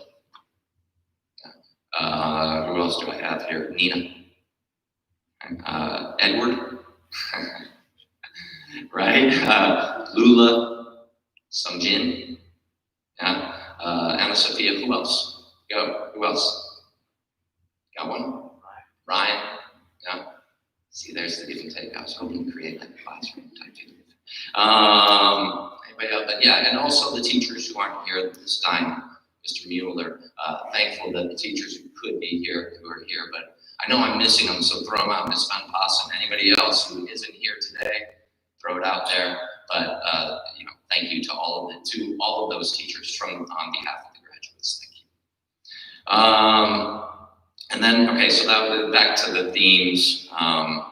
Who else do I have here? Nina. Edward, right? Lula, Sungjin, yeah. Anna Sophia, who else? Go, who else? Got one? Ryan, yeah. See, there's the give and take. I was hoping to create like a classroom type thing. Anybody else? But yeah, and also the teachers who aren't here this time, Mr. Mueller, thankful that the teachers who could be here, who are here, but I know I'm missing them, so throw them out, Ms. Van Passen. Anybody else who isn't here today, throw it out there. But thank you to all of those teachers on behalf of the graduates. Thank you. And then, okay, so that was back to the themes. All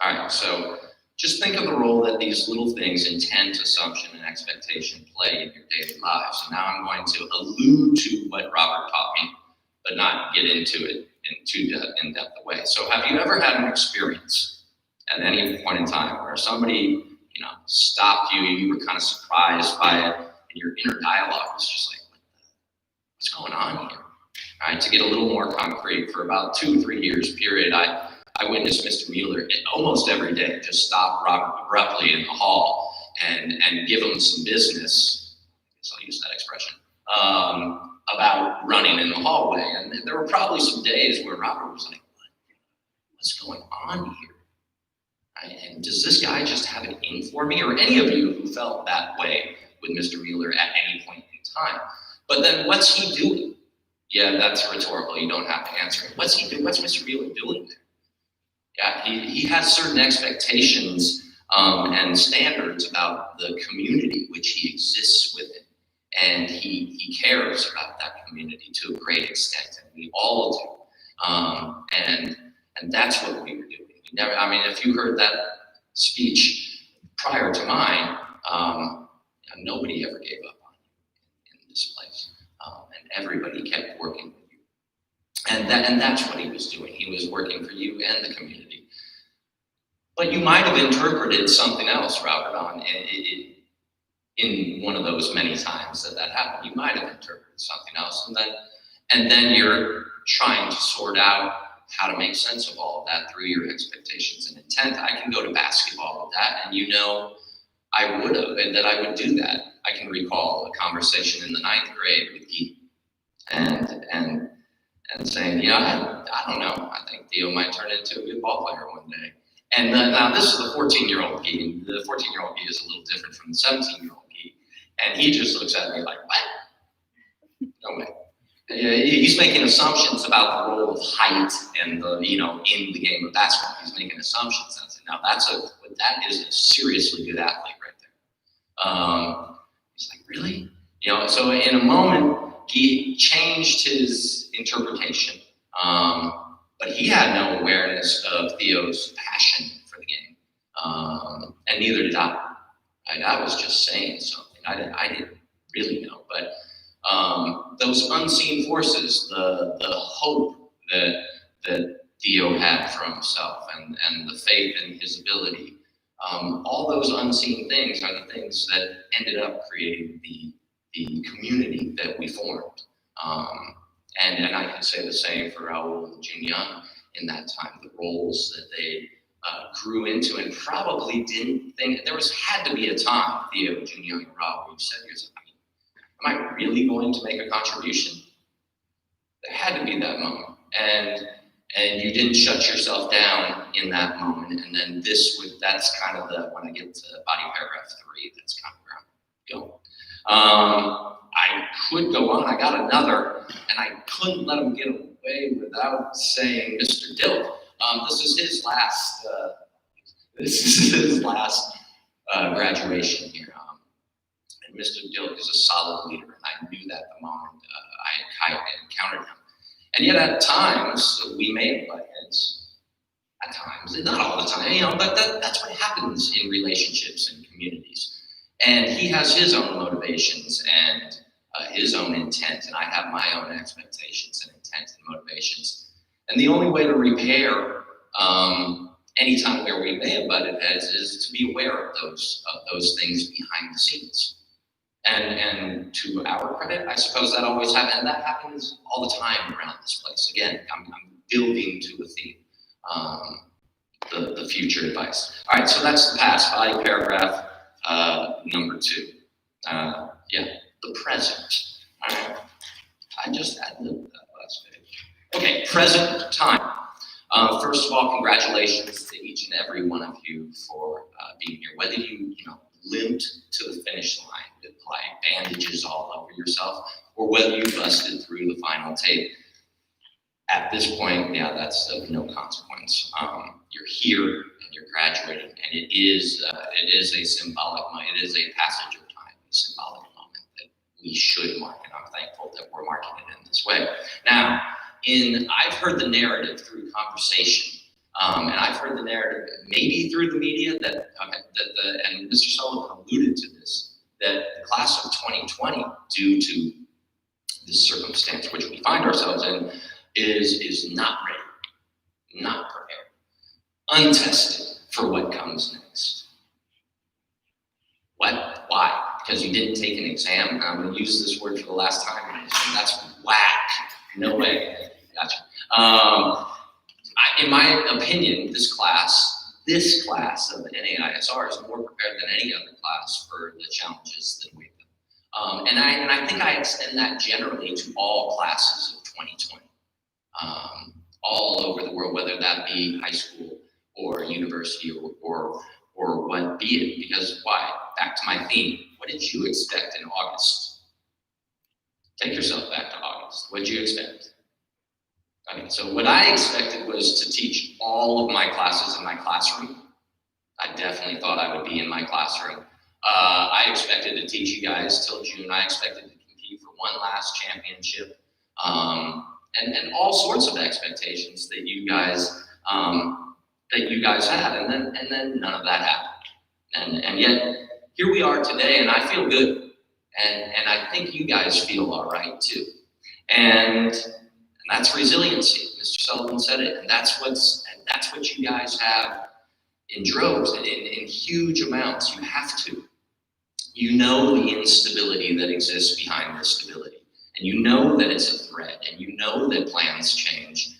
right, so just think of the role that these little things, intent, assumption, and expectation, play in your daily lives. And now I'm going to allude to what Robert taught me, but not get into it in too in-depth a way. So have you ever had an experience at any point in time where somebody, stopped you, you were kind of surprised by it, and your inner dialogue was just like, what's going on here? All right, to get a little more concrete, for about 2-3 years period, I witnessed Mr. Mueller almost every day just stop Robert abruptly in the hall and give him some business, I guess I'll use that expression, about running in the hallway. And there were probably some days where Robert was like, what's going on here? Right? And does this guy just have it in for me? Or any of you who felt that way with Mr. Mueller at any point in time. But then what's he doing? Yeah, that's rhetorical. You don't have to answer it. What's he doing? What's Mr. Mueller doing there? Yeah, he has certain expectations and standards about the community which he exists within. And he cares about that community to a great extent, and we all do. And that's what we were doing. If you heard that speech prior to mine, nobody ever gave up on you in this place. And everybody kept working with you. And that's what he was doing. He was working for you and the community. But you might have interpreted something else, Robert, in one of those many times that happened. You might have interpreted something else, and then you're trying to sort out how to make sense of all of that through your expectations and intent. I can go to basketball with that, and I would have, and that I would do that. I can recall a conversation in the 9th grade with Guy, and saying, I don't know, I think Theo might turn into a good ball player one day. And now this is the 14-year-old Guy. The 14-year-old Guy is a little different from the 17-year-old Guy, and he just looks at me like, what? No way. He's making assumptions about the role of height and in the game of basketball. He's making assumptions. And I said, now that is a seriously good athlete right there. He's like, really? So in a moment, he changed his interpretation, but he had no awareness of Theo's passion for the game, and neither did I. I was just saying something. I didn't really know, but those unseen forces, the hope that Theo had for himself, and the faith in his ability, all those unseen things are the things that ended up creating the community that we formed. And I can say the same for Raul and Jun Young in that time, the roles that they grew into and probably didn't think. Had to be a time, Theo, Jun Young, and Raul, where you said to yourself, am I really going to make a contribution? There had to be that moment. And you didn't shut yourself down in that moment. And then that's kind of when I get to body paragraph 3, that's kind of where I'm going. I could go on. I got another, and I couldn't let him get away without saying Mr. Dilk. This is his last graduation here. And Mr. Dilk is a solid leader, and I knew that the moment I encountered him. And yet at times, we may have butt heads. At times, not all the time, but that's what happens in relationships and communities. And he has his own motivations and his own intent, and I have my own expectations and intent and motivations. And the only way to repair any time where we may have butted heads is to be aware of those things behind the scenes. And to our credit, I suppose that always happens, and that happens all the time around this place. Again, I'm building to a theme, the future advice. All right, so that's the past. Body paragraph number 2. The present. All right, I just ad-libbed that last page. Okay, present time. First of all, congratulations to each and every one of you for being here. Whether you limped to the finish line with bandages all over yourself, or whether you busted through the final tape. At this point, yeah, that's of no consequence. You're here and you're graduating, and it is a symbolic moment. It is a passage of time, a symbolic moment that we should mark, and I'm thankful that we're marking it in this way. Now, I've heard the narrative through conversation, and I've heard the narrative maybe through the media and Mr. Sullivan alluded to this, that the class of 2020, due to this circumstance which we find ourselves in, is not ready, not prepared, untested for what comes next. What? Why? Because you didn't take an exam? And I'm going to use this word for the last time, and that's whack. No way. Gotcha. In my opinion, this class of NAISR is more prepared than any other class for the challenges that we have. And I think I extend that generally to all classes of 2020. All over the world, whether that be high school or university or what be it. Because why? Back to my theme. What did you expect in August? Take yourself back to August. What did you expect? Okay, so what I expected was to teach all of my classes in my classroom. I definitely thought I would be in my classroom. I expected to teach you guys till June. I expected to compete for one last championship. And all sorts of expectations that you guys had, and then none of that happened. And yet here we are today, and I feel good, and I think you guys feel all right too. And that's resiliency. Mr. Sullivan said it, and that's what you guys have in droves and in huge amounts. You have to. You know the instability that exists behind this stability. And you know that it's a threat, and you know that plans change,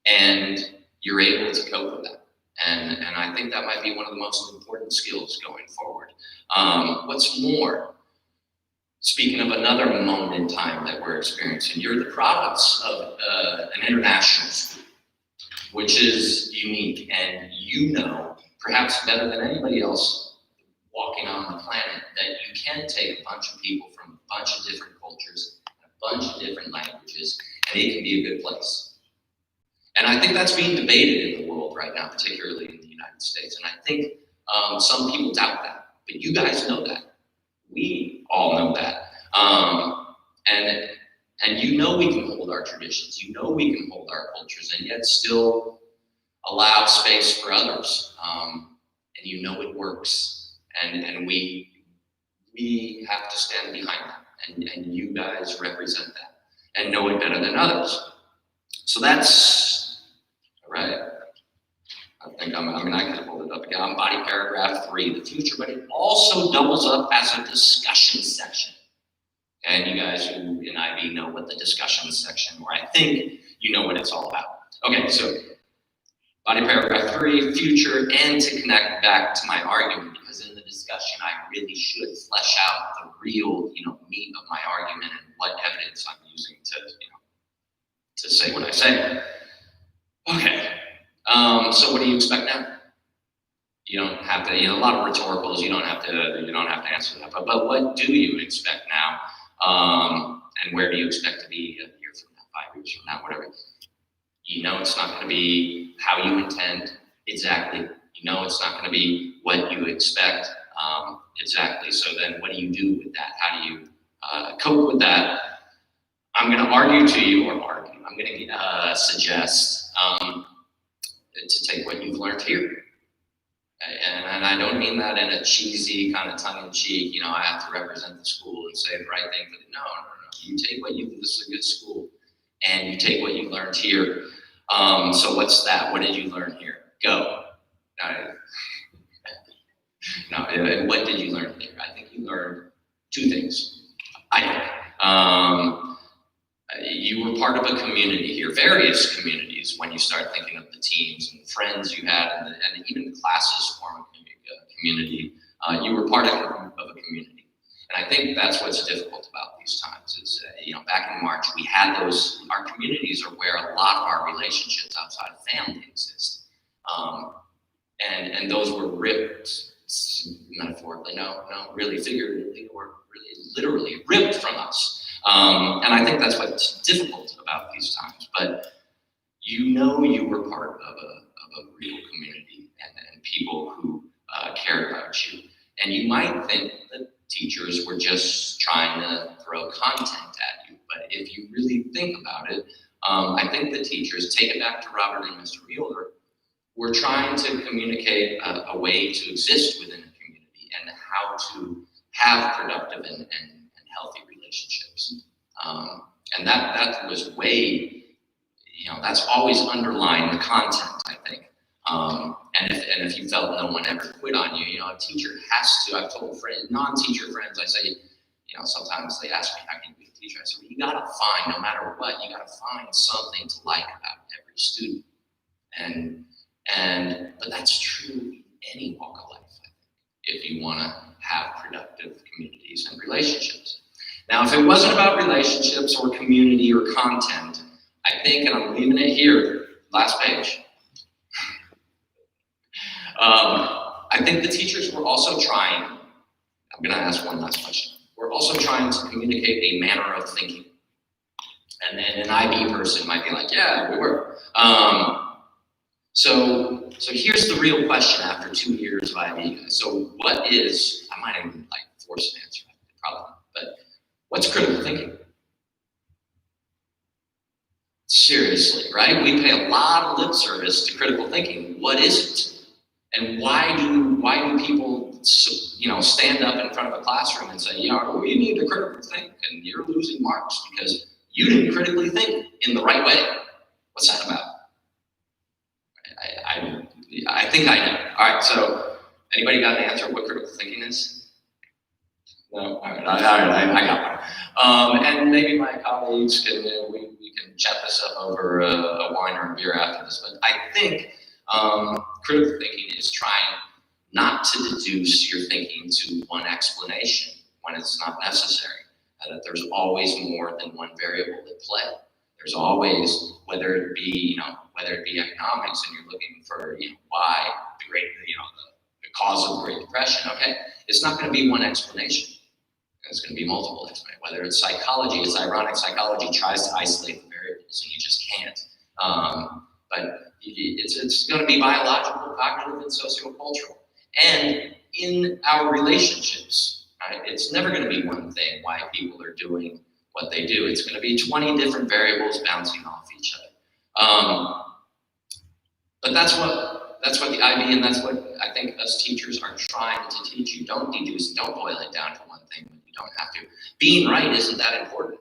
and you're able to cope with that. And I think that might be one of the most important skills going forward. What's more, speaking of another moment in time that we're experiencing, you're the products of an international school, which is unique, and you know, perhaps better than anybody else walking on the planet, that you can take a bunch of people from a bunch of different cultures, bunch of different languages, and it can be a good place. And I think that's being debated in the world right now, particularly in the United States. And I think some people doubt that, but you guys know that. We all know that. And you know we can hold our traditions. You know we can hold our cultures, and yet still allow space for others. And you know it works. And we have to stand behind that. And you guys represent that and know it better than others. So that's right. I can hold it up again. I'm body paragraph 3, the future, but it also doubles up as a discussion section. And you guys who in IB know what the discussion section, or I think you know what it's all about. Okay, so body paragraph 3, future, and to connect back to my argument, because in the discussion I really should flesh out the real, meat of my argument and what evidence I'm using to say what I say. Okay, so what do you expect now? You don't have to, a lot of rhetoricals. You don't have to answer that. But what do you expect now? And where do you expect to be a year from now, 5 years from now, whatever? You know it's not going to be how you intend exactly. You know it's not going to be what you expect exactly. So then what do you do with that? How do you cope with that? I'm going to argue to you, I'm going to suggest to take what you've learned here. And I don't mean that in a cheesy kind of tongue-in-cheek, I have to represent the school and say the right thing. But no. You take this is a good school, and you take what you learned here. So what's that? What did you learn here? Go. What did you learn here? I think you learned 2 things. You were part of a community here, various communities, when you start thinking of the teams and the friends you had, and even the classes form a community. You were part of a community. And I think that's what's difficult about these times is, back in March, we had our communities are where a lot of our relationships outside of family exist. And those were ripped, metaphorically, really figuratively, or really literally ripped from us. And I think that's what's difficult about these times. But you know you were part of a real community and people who cared about you. And you might think that teachers were just trying to throw content at you, but if you really think about it, I think the teachers, take it back to Robert and Mr. Mueller, were trying to communicate a way to exist within a community and how to have productive and healthy relationships. And that was way, that's always underlying the content, I think. And if you felt no one ever quit on you, a teacher has to. I've told non-teacher friends, I say, sometimes they ask me, how can you be a teacher? I say, well, you gotta find, no matter what, you gotta find something to like about every student. But that's true in any walk of life, I think, if you wanna have productive communities and relationships. Now, if it wasn't about relationships or community or content, I think, and I'm leaving it here, last page, I think the teachers were also trying, I'm gonna ask one last question, we're also trying to communicate a manner of thinking. And then an IB person might be like, yeah, we were. So here's the real question after 2 years of IB. So what is, I might even force an answer, probably not, but what's critical thinking? Seriously, right? We pay a lot of lip service to critical thinking. What is it? And why do people, stand up in front of a classroom and say, we need to critically think, and you're losing marks because you didn't critically think in the right way? What's that about? I think I know. All right, so anybody got an answer what critical thinking is? No? All right, I got one. And maybe my colleagues can, we can chat this up over a wine or a beer after this, but I think critical thinking is trying not to deduce your thinking to one explanation when it's not necessary. That there's always more than one variable at play. There's always, whether it be economics, and you're looking for why the cause of the Great Depression. Okay, it's not going to be one explanation. It's going to be multiple explanations. Whether it's psychology, it's ironic. Psychology tries to isolate the variables, and you just can't. But it's going to be biological, cognitive, and sociocultural. And in our relationships, right, it's never going to be one thing why people are doing what they do. It's going to be 20 different variables bouncing off each other. But that's what the IB, and that's what I think us teachers are trying to teach you. Don't deduce, don't boil it down to one thing when you don't have to. Being right isn't that important,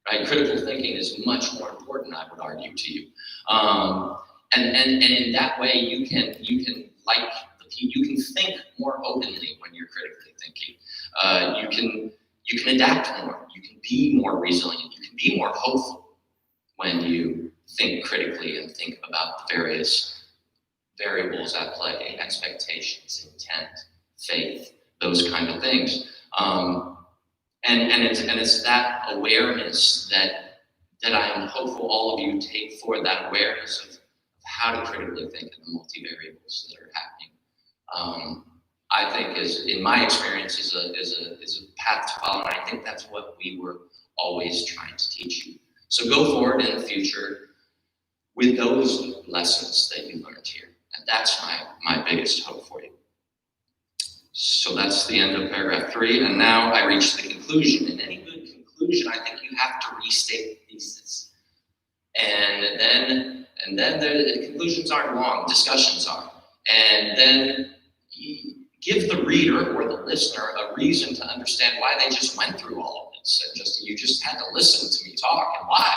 right? Critical thinking is much more important, I would argue to you. And in that way, you can think more openly when you're critically thinking. You can adapt more. You can be more resilient. You can be more hopeful when you think critically and think about the various variables at play: expectations, intent, faith, those kind of things. And it's that awareness that I'm hopeful all of you take forward, that awareness of how to critically think in the multivariables that are happening. I think in my experience is a path to follow, and I think that's what we were always trying to teach you. So go forward in the future with those lessons that you learned here, and that's my biggest hope for you. So that's the end of paragraph 3, and now I reach the conclusion. In any good conclusion, I think you have to restate the thesis, and then the conclusions aren't long, discussions are, and then give the reader or the listener a reason to understand why they just went through all of this, and you just had to listen to me talk, and why,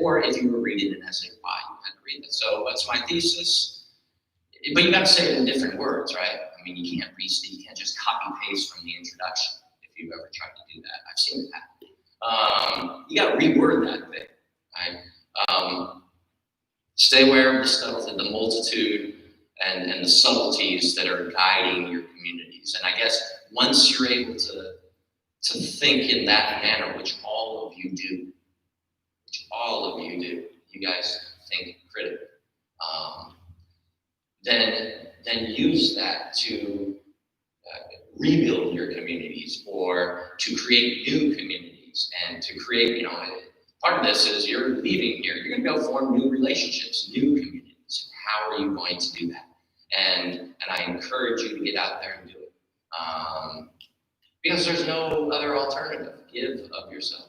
or if you were reading an essay, why you had to read it. So that's my thesis, but you got to say it in different words, right? I mean, you can't just copy paste from the introduction if you've ever tried to do that. I've seen it happen. You got to reword that thing, right? Stay aware of the multitude and the subtleties that are guiding your communities. And I guess once you're able to think in that manner, which all of you do, you guys think critically, then use that to rebuild your communities or to create new communities and to create, part of this is you're leaving here. You're going to go form new relationships, new communities. How are you going to do that? And I encourage you to get out there and do it. Because there's no other alternative. Give of yourself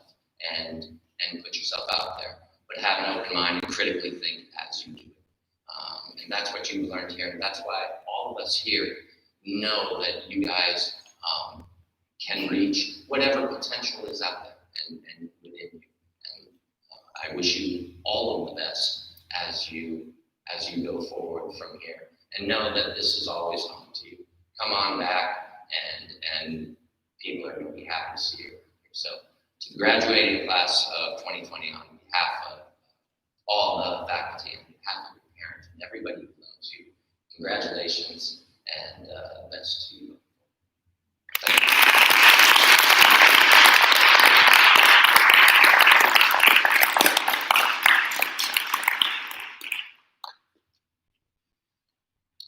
and put yourself out there. But have an open mind and critically think as you do it. And that's what you learned here. And that's why all of us here know that you guys can reach whatever potential is out there and within you. And I wish you all of the best as you go forward from here. And know that this is always home to you. Come on back and people are going to be happy to see you. So to the graduating class of 2020, on behalf of all the faculty and behalf of your parents and everybody who loves you, congratulations and best to you. Thank you.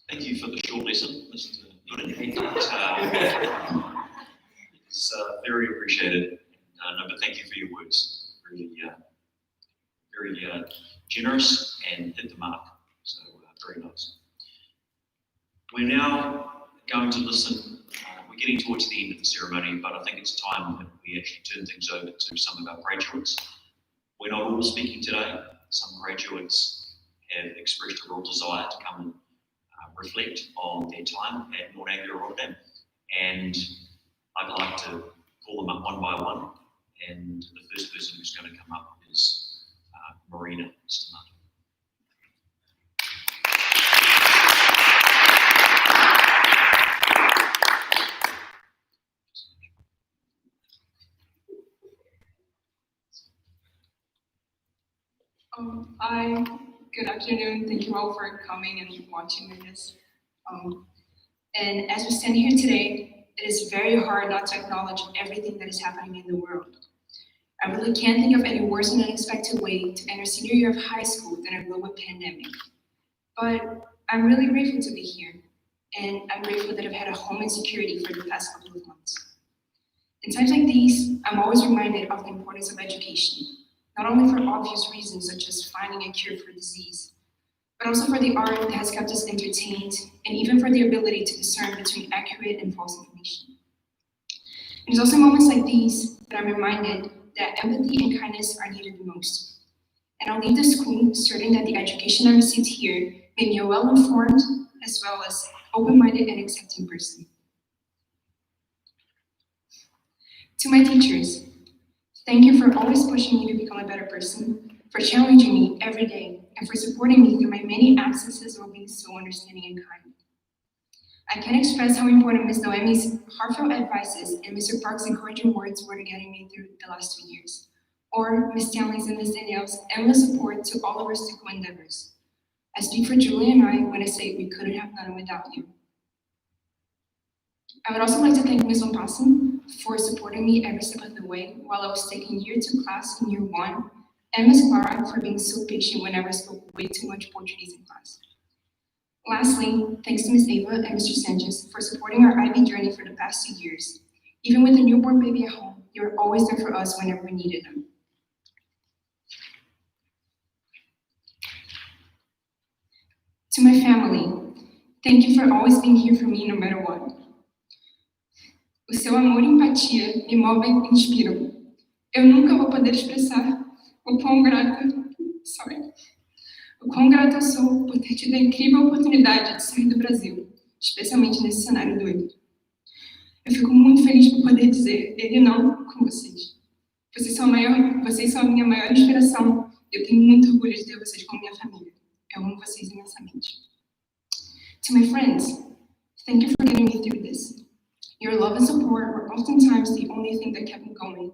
Thank you for the short lesson, Mr. Noonan. It's very appreciated. No, but thank you for your words. Really, very generous and hit the mark. So very nice. We're now going to listen. We're getting towards the end of the ceremony, but I think it's time that we actually turn things over to some of our graduates. We're not all speaking today. Some graduates have expressed a real desire to come and reflect on their time at North Anglia Rotterdam, and I'd like to call them up one by one, and the first person who's going to come up is Marina Stamato. Hi, good afternoon. Thank you all for coming and watching this. And as we stand here today, it is very hard not to acknowledge everything that is happening in the world. I really can't think of any worse and unexpected way to enter senior year of high school than a global pandemic. But I'm really grateful to be here, and I'm grateful that I've had a home and security for the past couple of months. In times like these, I'm always reminded of the importance of education, not only for obvious reasons such as finding a cure for disease, but also for the art that has kept us entertained, and even for the ability to discern between accurate and false information. It is also moments like these that I'm reminded that empathy and kindness are needed the most. And I'll leave the school certain that the education I received here made me a well-informed, as well as open-minded and accepting person. To my teachers, thank you for always pushing me to become a better person, for challenging me every day, and for supporting me through my many absences while being so understanding and kind. I can't express how important Ms. Noemi's heartfelt advices and Mr. Park's encouraging words were to getting me through the last 2 years, or Ms. Stanley's and Ms. Danielle's endless support to all of our school endeavors. I speak for Julie and I when I say we couldn't have done it without you. I would also like to thank Ms. Ompassen for supporting me every step of the way while I was taking year 2 class in year 1, and Ms. Clara for being so patient whenever I spoke way too much Portuguese in class. Lastly, thanks to Ms. Ava and Mr. Sanchez for supporting our IB journey for the past 2 years. Even with a newborn baby at home, you were always there for us whenever we needed them. To my family, thank you for always being here for me no matter what. O seu amor e empatia me movem e inspiram. Eu nunca vou poder expressar o quão grata eu sou por ter tido a incrível oportunidade de sair do Brasil, especialmente nesse cenário doido. Eu fico muito feliz por poder dizer, ele não, com vocês. Vocês são a minha maior inspiração e eu tenho muito orgulho de ter vocês como minha família. Eu amo vocês imensamente. To my friends, thank you for getting me through this. Your love and support were oftentimes the only thing that kept me going.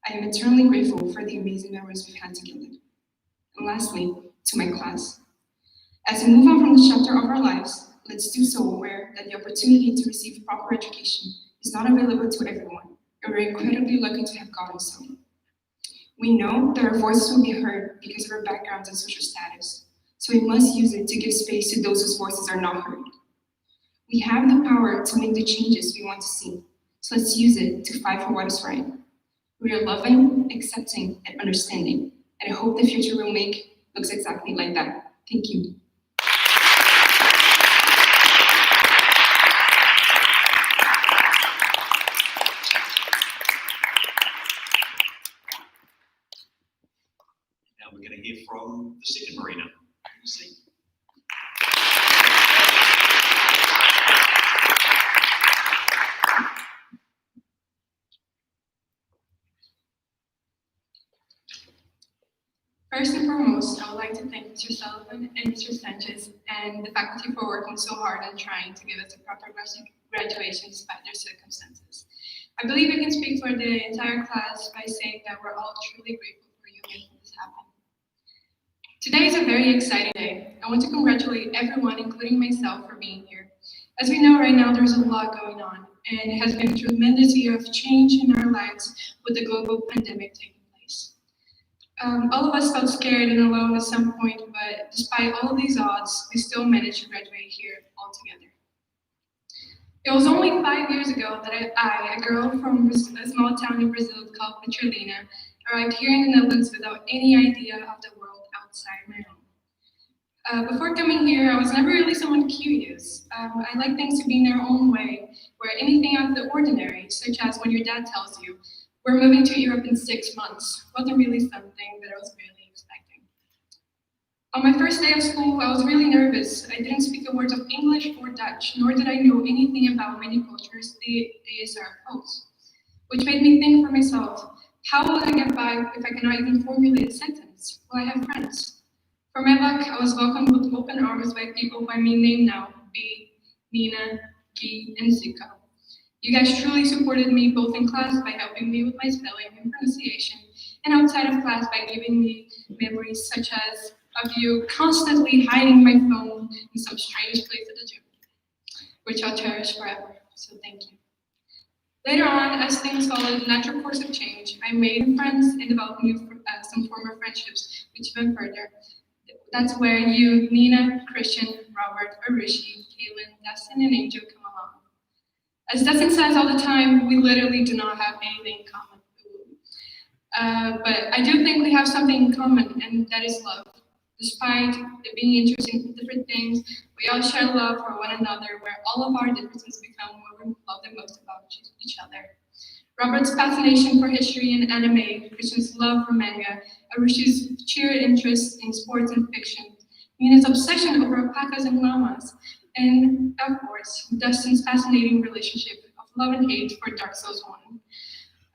I am eternally grateful for the amazing memories we've had together. And lastly, to my class. As we move on from this chapter of our lives, let's do so aware that the opportunity to receive proper education is not available to everyone, and we're incredibly lucky to have gotten so. We know that our voices will be heard because of our backgrounds and social status, so we must use it to give space to those whose voices are not heard. We have the power to make the changes we want to see, so let's use it to fight for what is right. We are loving, accepting, and understanding. And I hope the future we'll make looks exactly like that. Thank you. Now we're going to hear from the second marina. See. First and foremost, I would like to thank Mr. Sullivan and Mr. Sanchez and the faculty for working so hard on trying to give us a proper graduation despite their circumstances. I believe I can speak for the entire class by saying that we're all truly grateful for you making this happen. Today is a very exciting day. I want to congratulate everyone, including myself, for being here. As we know right now, there's a lot going on, and it has been a tremendous year of change in our lives with the global pandemic taking place. All of us felt scared and alone at some point, but despite all of these odds, we still managed to graduate here all together. It was only 5 years ago that I, a girl from a small town in Brazil called Petrolina, arrived here in the Netherlands without any idea of the world outside my own. Before coming here, I was never really someone curious. I like things to be in their own way, where anything out of the ordinary, such as when your dad tells you, "We're moving to Europe in 6 months," wasn't really something that I was really expecting. On my first day of school, I was really nervous. I didn't speak a word of English or Dutch, nor did I know anything about many cultures the NAISR holds, which made me think for myself, how will I get by if I cannot even formulate a sentence? Will I have friends? For my luck, I was welcomed with open arms by people who I may name now, B, Nina, Guy, and Zico. You guys truly supported me both in class by helping me with my spelling and pronunciation, and outside of class by giving me memories such as of you constantly hiding my phone in some strange place at the gym, which I'll cherish forever, so thank you. Later on, as things followed a natural course of change, I made friends and developed some former friendships, which went further. That's where you, Nina, Christian, Robert, Arushi, Kaylin, Dustin, and Angel come along. As Dustin says all the time, we literally do not have anything in common. But I do think we have something in common, and that is love. Despite it being interested in different things, we all share love for one another, where all of our differences become what we love the most about each other. Robert's fascination for history and anime, Christian's love for manga, Arushi's sheer interest in sports and fiction, Nina's obsession over alpacas and llamas, and of course, Dustin's fascinating relationship of love and hate for Dark Souls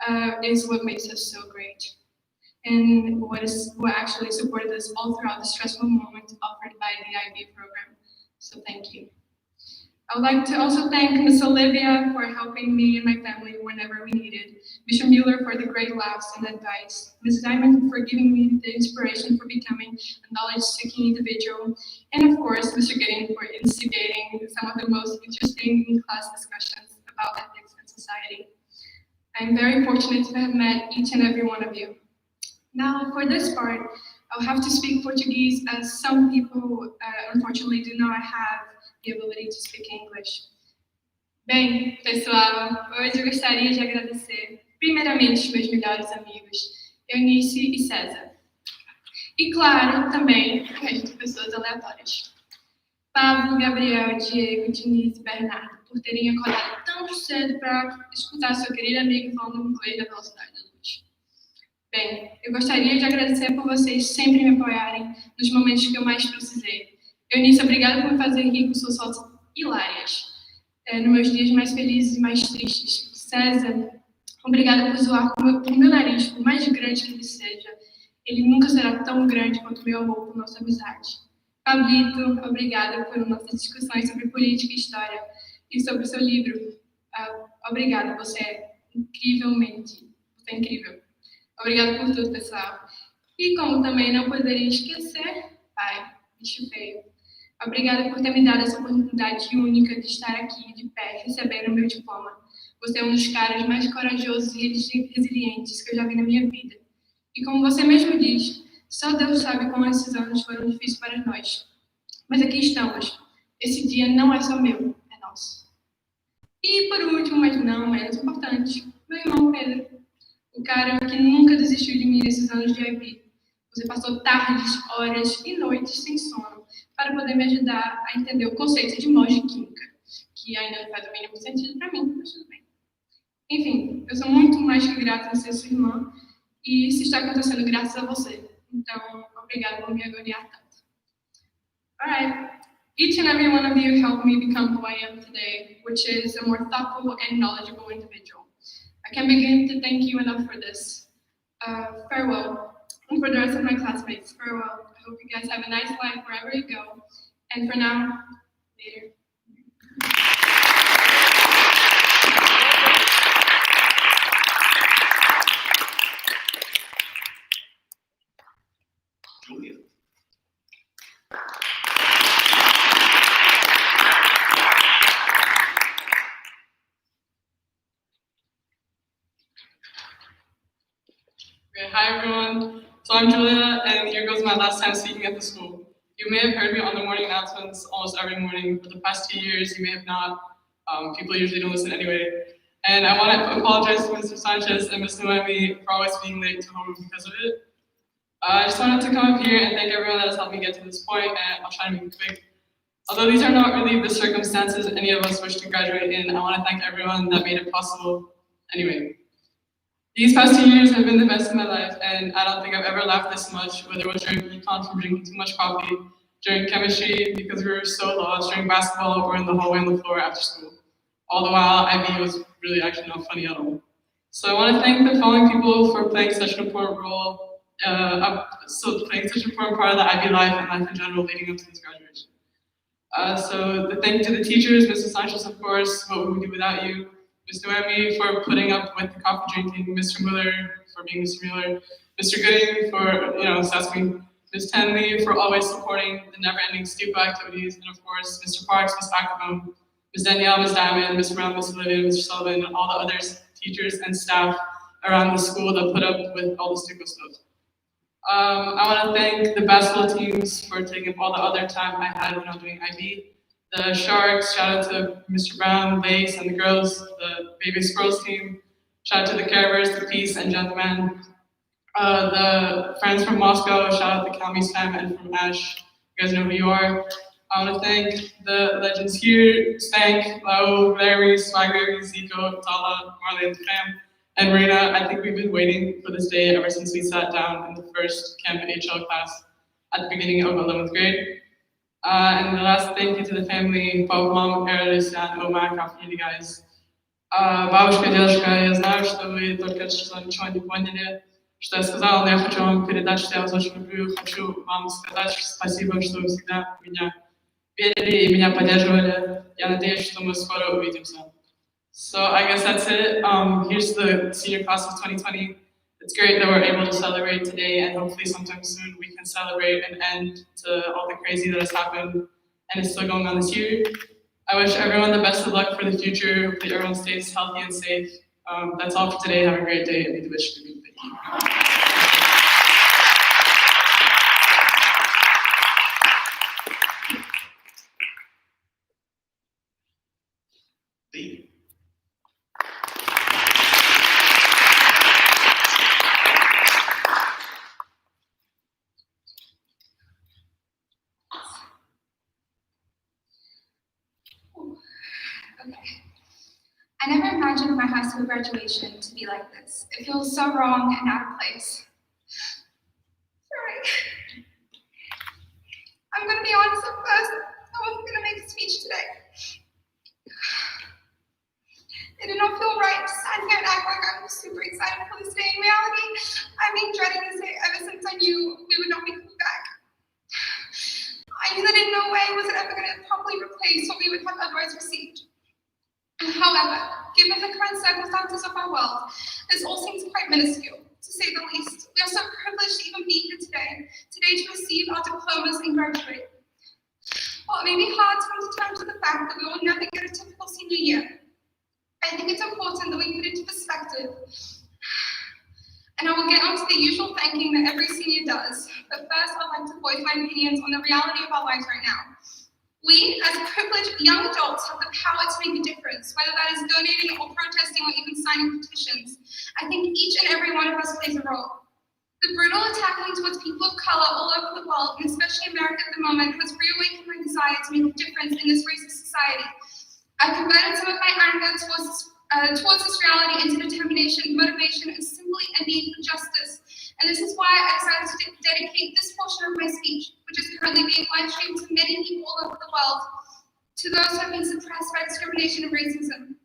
1 is what makes us so great, and what actually supported us all throughout the stressful moment offered by the IB program. So thank you. I would like to also thank Ms. Olivia for helping me and my family whenever we needed, Mr. Mueller for the great laughs and advice, Ms. Diamond for giving me the inspiration for becoming a knowledge-seeking individual, and of course, Mr. Gidding for instigating some of the most interesting in-class discussions about ethics and society. I'm very fortunate to have met each and every one of you. Now, for this part, I'll have to speak Portuguese, as some people unfortunately do not have the ability to speak English. Bem, pessoal, hoje eu gostaria de agradecer primeiramente meus melhores amigos, Eunice e César. E claro, também as pessoas aleatórias. Pablo, Gabriel, Diego, Diniz e Bernardo, por terem acordado tão cedo para escutar seu querido amigo falando inglês na velocidade da luz. Bem, eu gostaria de agradecer por vocês sempre me apoiarem nos momentos que eu mais precisei. Eunice, obrigada por me fazer rir com suas fotos hilárias, nos meus dias mais felizes e mais tristes. César, obrigada por zoar com o meu nariz, por mais grande que ele seja. Ele nunca será tão grande quanto meu amor por nossa amizade. Pablito, obrigada por nossas discussões sobre política e história e sobre o seu livro. Obrigada, você é incrivelmente, você é incrível. Obrigada por tudo, pessoal. E como também não poderia esquecer, pai, bicho feio. Obrigada por ter me dado essa oportunidade única de estar aqui de pé, recebendo o meu diploma. Você é um dos caras mais corajosos e resilientes que eu já vi na minha vida. E como você mesmo diz, só Deus sabe como esses anos foram difíceis para nós. Mas aqui estamos. Esse dia não é só meu, é nosso. E por último, mas não menos importante, meu irmão Pedro. o cara que nunca desistiu de mim nesses anos de IB. Você passou tardes, horas e noites sem sono para poder me ajudar a entender o conceito de moge química, que ainda não faz o mínimo sentido para mim, mas tudo bem. Enfim, eu sou muito mais que grata em ser sua irmã, e isso está acontecendo graças a você. Então, obrigada por me agoniar tanto. Alright. Each and every one of you helped me become who I am today, which is a more thoughtful and knowledgeable individual. I can't begin to thank you enough for this. Farewell. And for the rest of my classmates, farewell. I hope you guys have a nice life wherever you go. And for now, later. Julia. Okay, hi everyone. So I'm Julia, and here goes my last time speaking at the school. You may have heard me on the morning announcements almost every morning. For the past 2 years, you may have not. People usually don't listen anyway. And I want to apologize to Mr. Sanchez and Ms. Noemi for always being late to homeroom because of it. I just wanted to come up here and thank everyone that has helped me get to this point, and I'll try to make it quick. Although these are not really the circumstances any of us wish to graduate in, I want to thank everyone that made it possible anyway. These past 2 years have been the best in my life, and I don't think I've ever laughed this much, whether it was during econ from drinking too much coffee, during chemistry because we were so lost, during basketball, or in the hallway on the floor after school. All the while, IB was really actually not funny at all. So I want to thank the following people for playing such an important role, playing such an important part of the IB life and life in general leading up to this graduation. So the thank you to the teachers, Mrs. Sanchez, of course, what would we do without you? Ms. Noemi for putting up with the coffee drinking, Mr. Mueller for being Mr. Mueller, Mr. Gooding for, assessing, Ms. Tenley for always supporting the never-ending STUPA activities, and of course, Mr. Parks, Ms. Ackerbaum, Ms. Danielle, Ms. Diamond, Ms. Brown, Ms. Olivia, Mr. Sullivan, and all the other teachers and staff around the school that put up with all the STUPA stuff. I want to thank the basketball teams for taking up all the other time I had when I was doing IB. The Sharks, shout out to Mr. Brown, Lace, and the girls, the Baby Squirrels team. Shout out to the Caravers, the Peace, and Gentlemen. The friends from Moscow, shout out to Kalmi's fam and from Ash. You guys know who you are. I want to thank the legends here, Stank, Lau, Larry, Swagger, Zico, Tala, Marley, and fam, and Marina. I think we've been waiting for this day ever since we sat down in the first Camp HL class at the beginning of 11th grade. And the last thank you to the family, Bob, Mom, Eris, and Omak, after you guys. Бабушка, дедушка, я знаю, что вы только что ничего не поняли, что я сказала, но я хочу вам передать, что я вас очень люблю, хочу вам сказать спасибо, что вы всегда меня верили и меня поддерживали. Я надеюсь, что мы скоро увидимся. So I guess that's it. Here's the senior class of 2020. It's great that we're able to celebrate today, and hopefully sometime soon we can celebrate an end to all the crazy that has happened and is still going on this year. I wish everyone the best of luck for the future. Hopefully everyone stays healthy and safe. That's all for today. Have a great day, and may the wish be with you. B. Okay. I never imagined my high school graduation to be like this. It feels so wrong and out of place. Sorry. I'm gonna be honest at first. I wasn't gonna make a speech today. It did not feel right to stand here and act like I was super excited for this day. In reality, I've been dreading this day ever since I knew we would not be coming back. I knew that in no way was it ever gonna properly replace what we would have otherwise received. However, given the current circumstances of our world, this all seems quite minuscule, to say the least. We are so privileged to even be here today to receive our diplomas and graduate. While it may be hard to come to terms with the fact that we will never get a typical senior year, I think it's important that we put it into perspective. And I will get onto the usual thanking that every senior does, but first I'd like to voice my opinions on the reality of our lives right now. We, as privileged young adults, have the power to make a difference, whether that is donating or protesting or even signing petitions. I think each and every one of us plays a role. The brutal attacking towards people of color all over the world, and especially America at the moment, has reawakened my desire to make a difference in this racist society. I've converted some of my anger towards this reality into determination, motivation, and simply a need for justice. And this is why I decided to dedicate this portion of my speech, which is currently being live streamed to many people all over the world, to those who have been suppressed by discrimination and racism.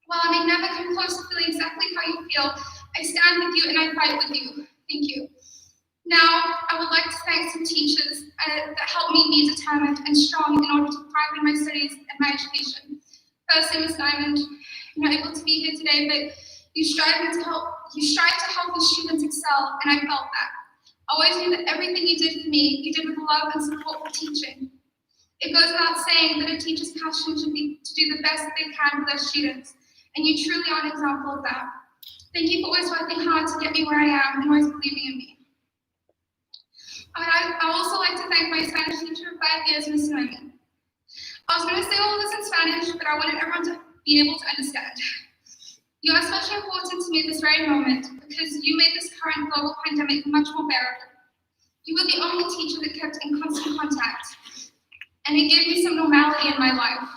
While I may never come close to feeling exactly how you feel, I stand with you and I fight with you. Thank you. Now, I would like to thank some teachers that helped me be determined and strong in order to thrive in my studies and my education. Firstly, Ms. Diamond, you're not able to be here today, but you strive to help the students excel, and I felt that. I always knew that everything you did for me, you did with love and support for teaching. It goes without saying that a teacher's passion should be to do the best they can for their students, and you truly are an example of that. Thank you for always working hard to get me where I am and always believing in me. I also like to thank my Spanish teacher of 5 years, Ms. Simon. I was going to say all of this in Spanish, but I wanted everyone to be able to understand. You are especially important to me at this very moment because you made this current global pandemic much more bearable. You were the only teacher that kept in constant contact, and it gave me some normality in my life.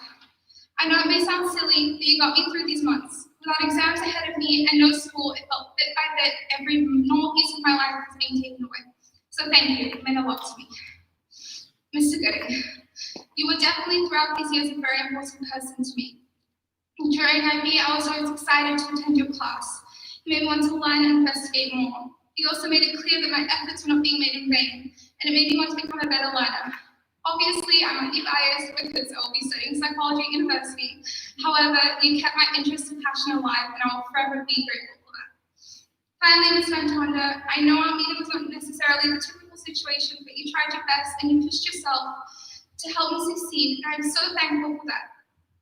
I know it may sound silly, but you got me through these months. Without exams ahead of me and no school, it felt bit by bit every normal piece of my life was being taken away. So thank you, it meant a lot to me. Mr. Gooding, you were definitely throughout these years a very important person to me. During IB, I was always excited to attend your class. You made me want to learn and investigate more. You also made it clear that my efforts were not being made in vain, and it made me want to become a better learner. Obviously, I might be biased because I will be studying psychology at university. However, you kept my interest and passion alive, and I will forever be grateful for that. Finally, Ms. Fantonda, I know our meeting was not necessarily the typical situation, but you tried your best and you pushed yourself to help me succeed, and I'm so thankful for that.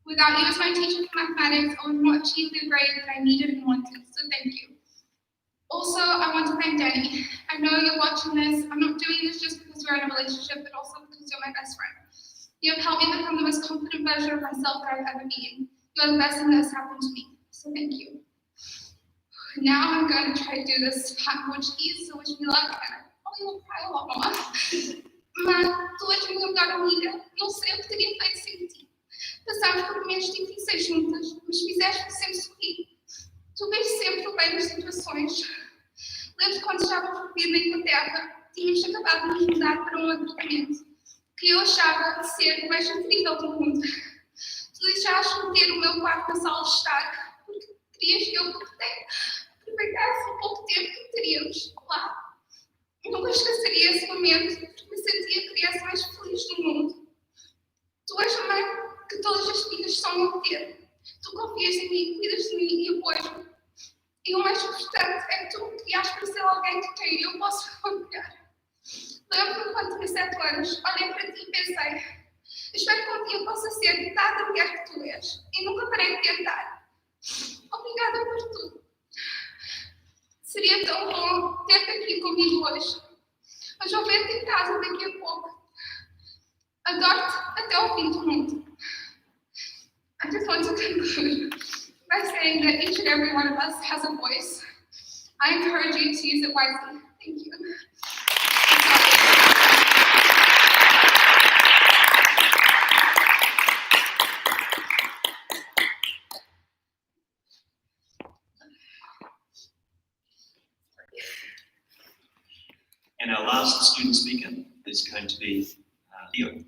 Without you as my teacher for mathematics, I would not achieve the grade that I needed and wanted, so thank you. Also, I want to thank Danny. I know you're watching this. I'm not doing this just because we're in a relationship, but also because you're my best friend. You have helped me become the most confident version of myself that I've ever been. You are the best thing that has happened to me, so thank you. Now I'm going to try to do this Portuguese, so wish me luck. Oh, you will cry a lot more. Mas tu és minha melhor amiga, não sei o que teria feito sem ti. Passámos por momentos difíceis juntas, mas fizeste-me sempre sorrir. Tu vês sempre o bem das situações. Lembro quando estávamos vivindo na Inglaterra, tínhamos acabado de nos mudar para um apartamento que eu achava ser o mais incrível do mundo. Tu deixaste-me ter o meu quarto na sala de estar, porque querias que eu aproveitasse o pouco tempo que teríamos lá. Nunca esqueceria esse momento, porque me sentia a criança mais feliz do mundo. Tu és a mãe que todas as filhas sonham ter. Tu confias em mim, cuidas de mim e apoias-me. E o mais importante é que tu me criaste para ser alguém que quem eu posso confiar. Lembro-me quando tinha 7 anos, olhei para ti e pensei, espero que um dia eu possa ser metade da mulher que tu és. E nunca parei de tentar. Obrigada por tudo. Seria tão bom ter-te aqui comigo hoje. Mas vou ver-te em casa daqui a pouco. Adoro-te até ao fim do mundo. I just want to conclude by saying that each and every one of us has a voice. I encourage you to use it wisely. Thank you. And our last student speaker is going to be Leo.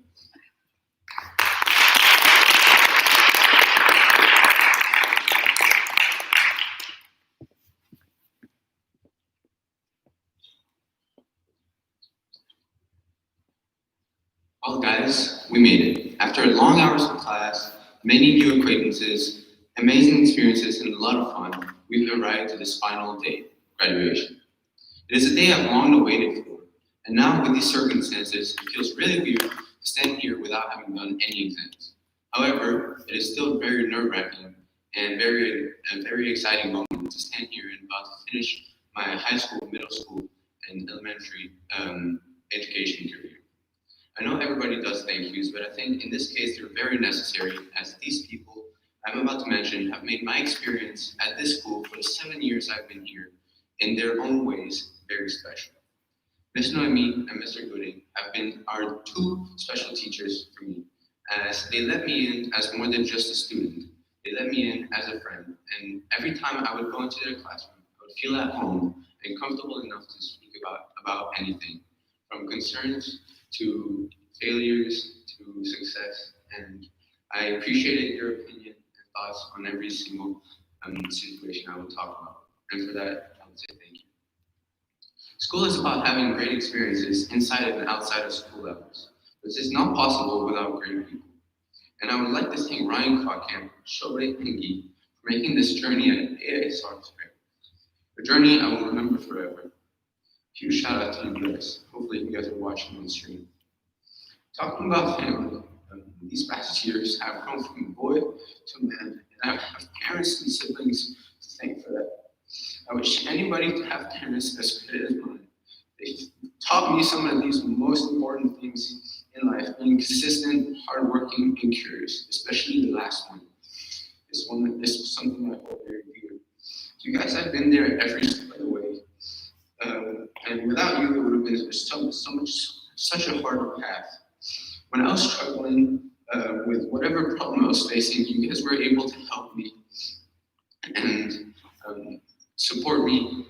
Well, guys, we made it. After long hours of class, many new acquaintances, amazing experiences, and a lot of fun, we've arrived to this final day, graduation. It is a day I've long awaited for, and now with these circumstances, it feels really weird to stand here without having done any exams. However, it is still very nerve-wracking and a very exciting moment to stand here and about to finish my high school, middle school, and elementary education career. I know know everybody does thank yous, but I think in this case they're very necessary, as these people I'm about to mention have made my experience at this school for the 7 years I've been here in their own ways very special. Ms. Noemi and Mr. Gooding have been our two special teachers for me, as they let me in as more than just a student. They let me in as a friend, and every time I would go into their classroom, I would feel at home and comfortable enough to speak about anything, from concerns to failures to success, and I appreciated your opinion and thoughts on every single situation I would talk about, and for that, I would say thank you. School is about having great experiences inside and outside of school levels, which is not possible without great people. And I would like to thank Ryan Cockham, Shobe, and Guy for making this journey at NAISR a journey I will remember forever. Huge shout out to you guys. Hopefully you guys are watching on stream. Talking about family, these past years have grown from boy to man, and I have parents and siblings to thank for that. I wish anybody could have parents as good as mine. They taught me some of these most important things in life: being consistent, hardworking, and curious, especially the last one. This was something I hold very dear. You guys have been there every step of the way, and without you, it would have been such a hard path. When I was struggling with whatever problem I was facing, you guys were able to help me and support me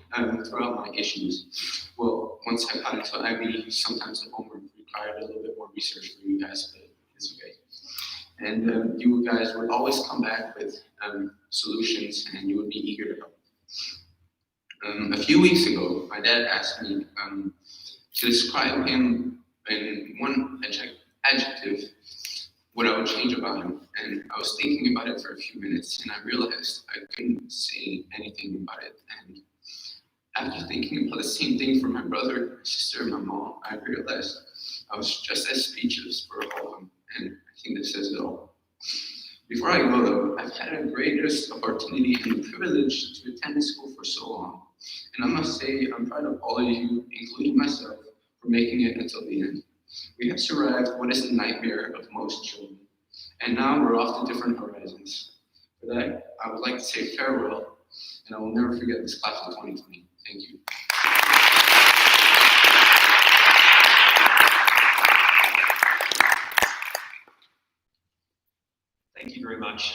throughout my issues. Well, once I got into IB, sometimes the homework required a little bit more research for you guys, but it's okay. And you guys would always come back with solutions, and you would be eager to help. A few weeks ago, my dad asked me to describe him in one adjective, what I would change about him. And I was thinking about it for a few minutes, and I realized I couldn't say anything about it. And after thinking about the same thing for my brother, my sister, and my mom, I realized I was just as speechless for all of them. And I think this says it all. Before I go though, I've had a greatest opportunity and the privilege to attend this school for so long. And I must say, I'm proud of all of you, including myself, for making it until the end. We have survived what is the nightmare of most children. And now we're off to different horizons. For that, I would like to say farewell, and I will never forget this class of 2020. Thank you. Thank you very much,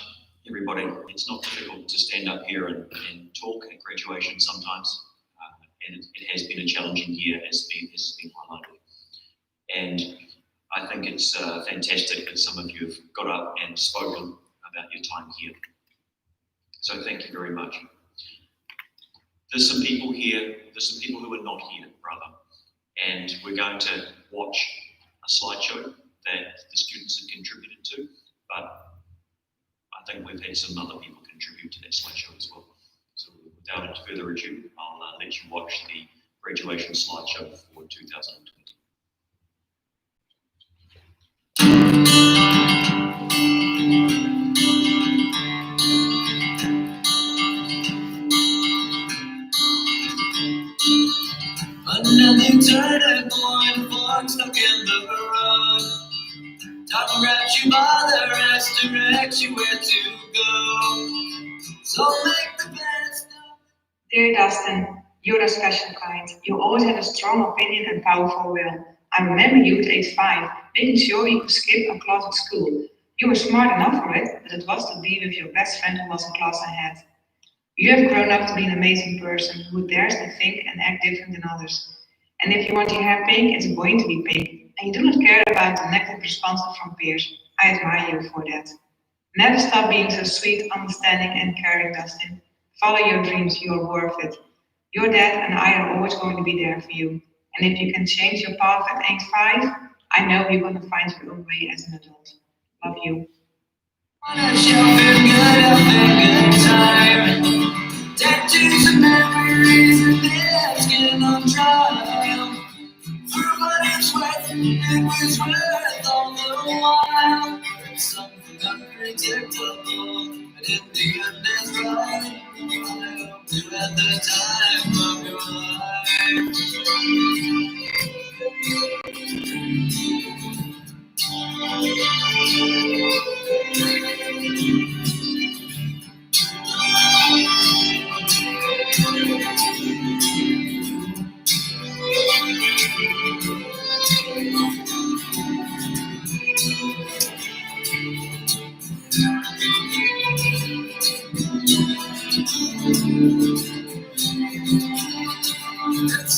everybody. It's not difficult to stand up here and talk at graduation sometimes, and it has been a challenging year, as has been highlighted. And I think it's fantastic that some of you have got up and spoken about your time here. So thank you very much. There's some people here, there's some people who are not here, rather, and we're going to watch a slideshow that the students have contributed to, but I think we've had some other people contribute to that slideshow as well. So without further ado, I'll let you watch the graduation slideshow for 2020. Another turning point, fork stuck in the road. Time grabs you by the wrist, directs you where to go. So make the best of. Dear Dustin, you're a special kind. You always had a strong opinion and powerful will. I remember you at age 5, making sure you could skip a class at school. You were smart enough for it, but it was to be with your best friend who was a class ahead. You have grown up to be an amazing person who dares to think and act different than others. And if you want your hair pink, it's going to be pink. And you do not care about the negative responses from peers. I admire you for that. Never stop being so sweet, understanding, and caring, Dustin. Follow your dreams, you are worth it. Your dad and I are always going to be there for you. And if you can change your path at age 5, I know you're going to find your own way as an adult. Love you. On a shelf in good time. Tattoos and memories and their skin on trial. Through blood and sweat, it was worth all the while. It's something unpredictable, but in the end it's right. I hope you had the time of your life. That's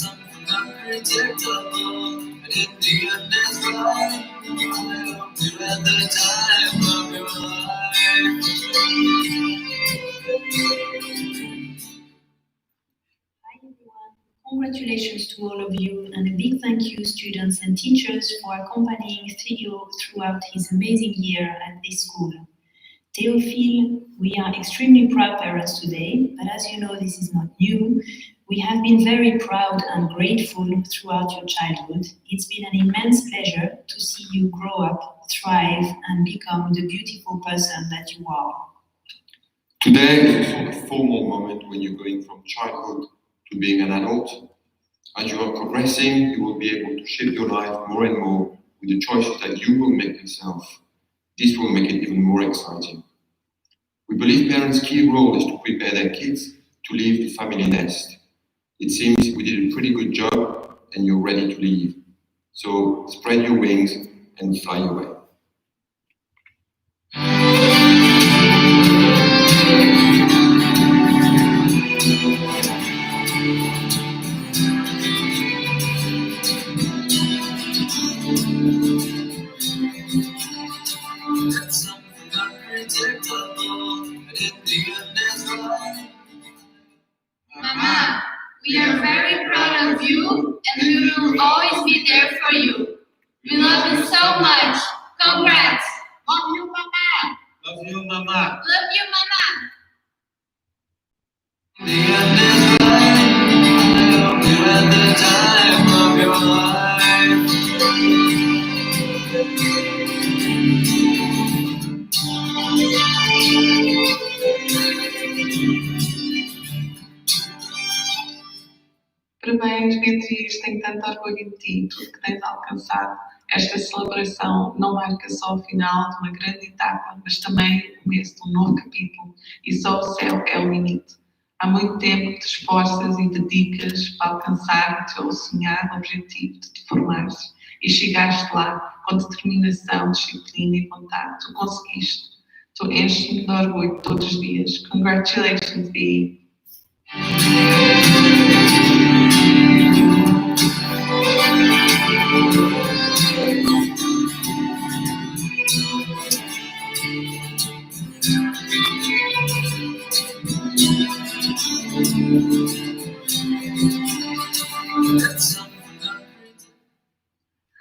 something unpredictable, but in the end it's right. I hope you had the time of your life. Hi everyone. Congratulations to all of you, and a big thank you students and teachers for accompanying Theo throughout his amazing year at this school. Theophile, we are extremely proud parents today, but as you know, this is not new. We have been very proud and grateful throughout your childhood. It's been an immense pleasure to see you grow up, thrive, and become the beautiful person that you are. Today is a sort of formal moment when you're going from childhood to being an adult. As you are progressing, you will be able to shape your life more and more with the choices that you will make yourself. This will make it even more exciting. We believe parents' key role is to prepare their kids to leave the family nest. It seems we did a pretty good job and you're ready to leave. So spread your wings and fly away. That's something unpredictable, but in the end it's right. Mama, we are very proud of you, and we will always be there for you. We love you so much. Congrats. Love you, Mama. Love you, Mama. Love you, Mama. The end is right. I hope you had the time of your life. Parabéns, Beatriz, tenho tanto orgulho em ti, tudo que tens alcançado. Esta celebração não marca só o final de uma grande etapa, mas também o começo de um novo capítulo, e só o céu é o limite. Há muito tempo que te esforças e dedicas para alcançar o teu sonhado objetivo de te formares, e chegaste lá com determinação, disciplina e vontade. Tu conseguiste. Tu enches-me de orgulho todos os dias. Congratulations, Bea.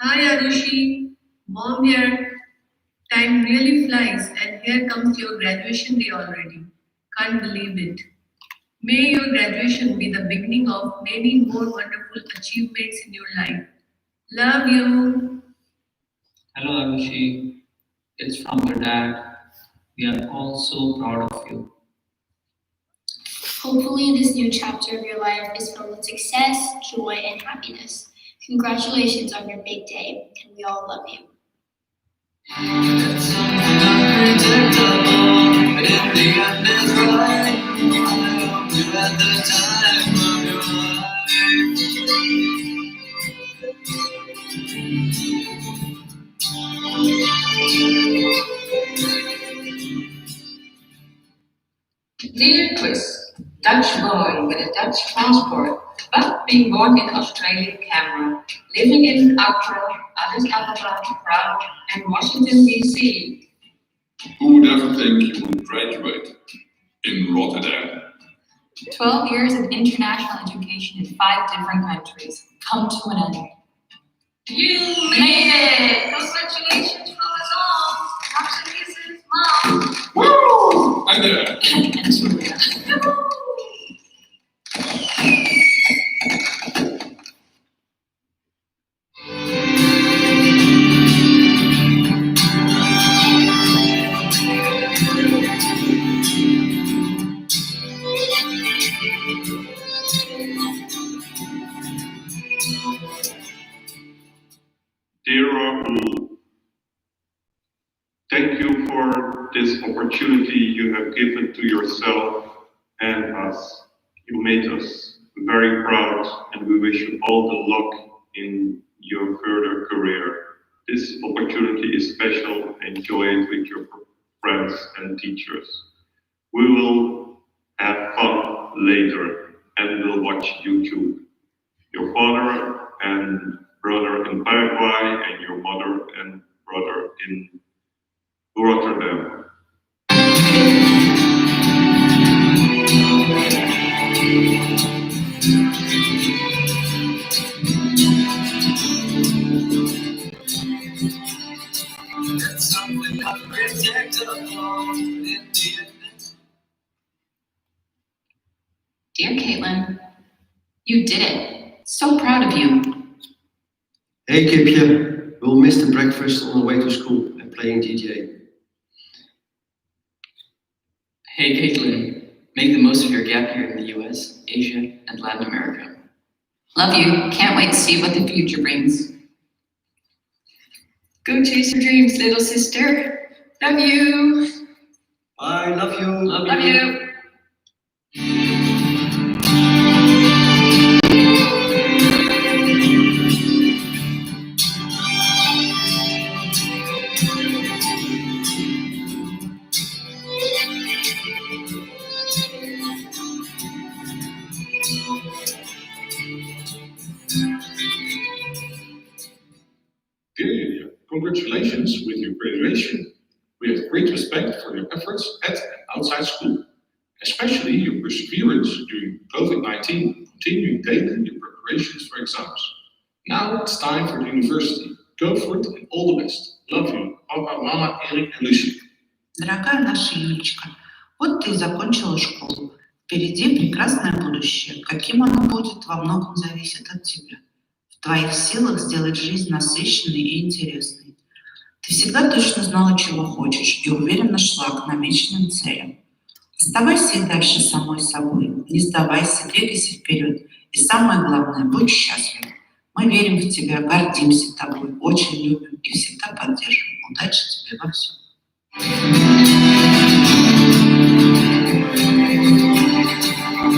Hi Arushi, Mom here. Time really flies, and here comes your graduation day already. Can't believe it. May your graduation be the beginning of many more wonderful achievements in your life. Love you. Hello Arushi, it's from your dad. We are all so proud of you. Hopefully, this new chapter of your life is filled with success, joy, and happiness. Congratulations on your big day, and we all love you. That's something unpredictable, but in the end it's right. I hope you had the time of your Dear Chris, Dutch boy with a Dutch passport, but being born in Australia, Canberra, living in Accra, Addis Ababa, Prague, and Washington, D.C. Who would ever think you would graduate in Rotterdam? 12 years of international education in 5 different countries come to an end. You made it! Congratulations from us all. Congratulations, Mom. Woo! I'm there. And Julia. Dear Rahul, thank you for this opportunity you have given to yourself and us. You made us very proud, and we wish you all the luck in your further career. This opportunity is special. Enjoy it with your friends and teachers. We will have fun later and we'll watch YouTube. Your father and brother in Paraguay and your mother and brother in Rotterdam. That's something I protect alone in the end. Dear Caitlin, you did it. So proud of you. Hey Kipje, we'll miss the breakfast on the way to school and playing DJ. Hey Caitlin, make the most of your gap year in the US, Asia, and Latin America. Love you. Can't wait to see what the future brings. Go chase your dreams, little sister. Love you. I love you. Love you. Dear Julia, congratulations with your graduation. We have great respect for your efforts at and outside school, especially your perseverance during COVID-19, continuing daily your preparations for exams. Now it's time for the university. Go for it and all the best. Love you, Papa, Mama, Erik and Lucy. Дорогая наша Юлечка, вот ты и закончила школу. Впереди прекрасное будущее. Каким оно будет, во многом зависит от тебя. В твоих силах сделать жизнь насыщенной и интересной. Ты всегда точно знала, чего хочешь, и уверенно шла к намеченным целям. Оставайся и дальше самой собой. Не сдавайся, двигайся вперед. И самое главное, будь счастлив. Мы верим в тебя, гордимся тобой, очень любим и всегда поддержим. Удачи тебе во всем.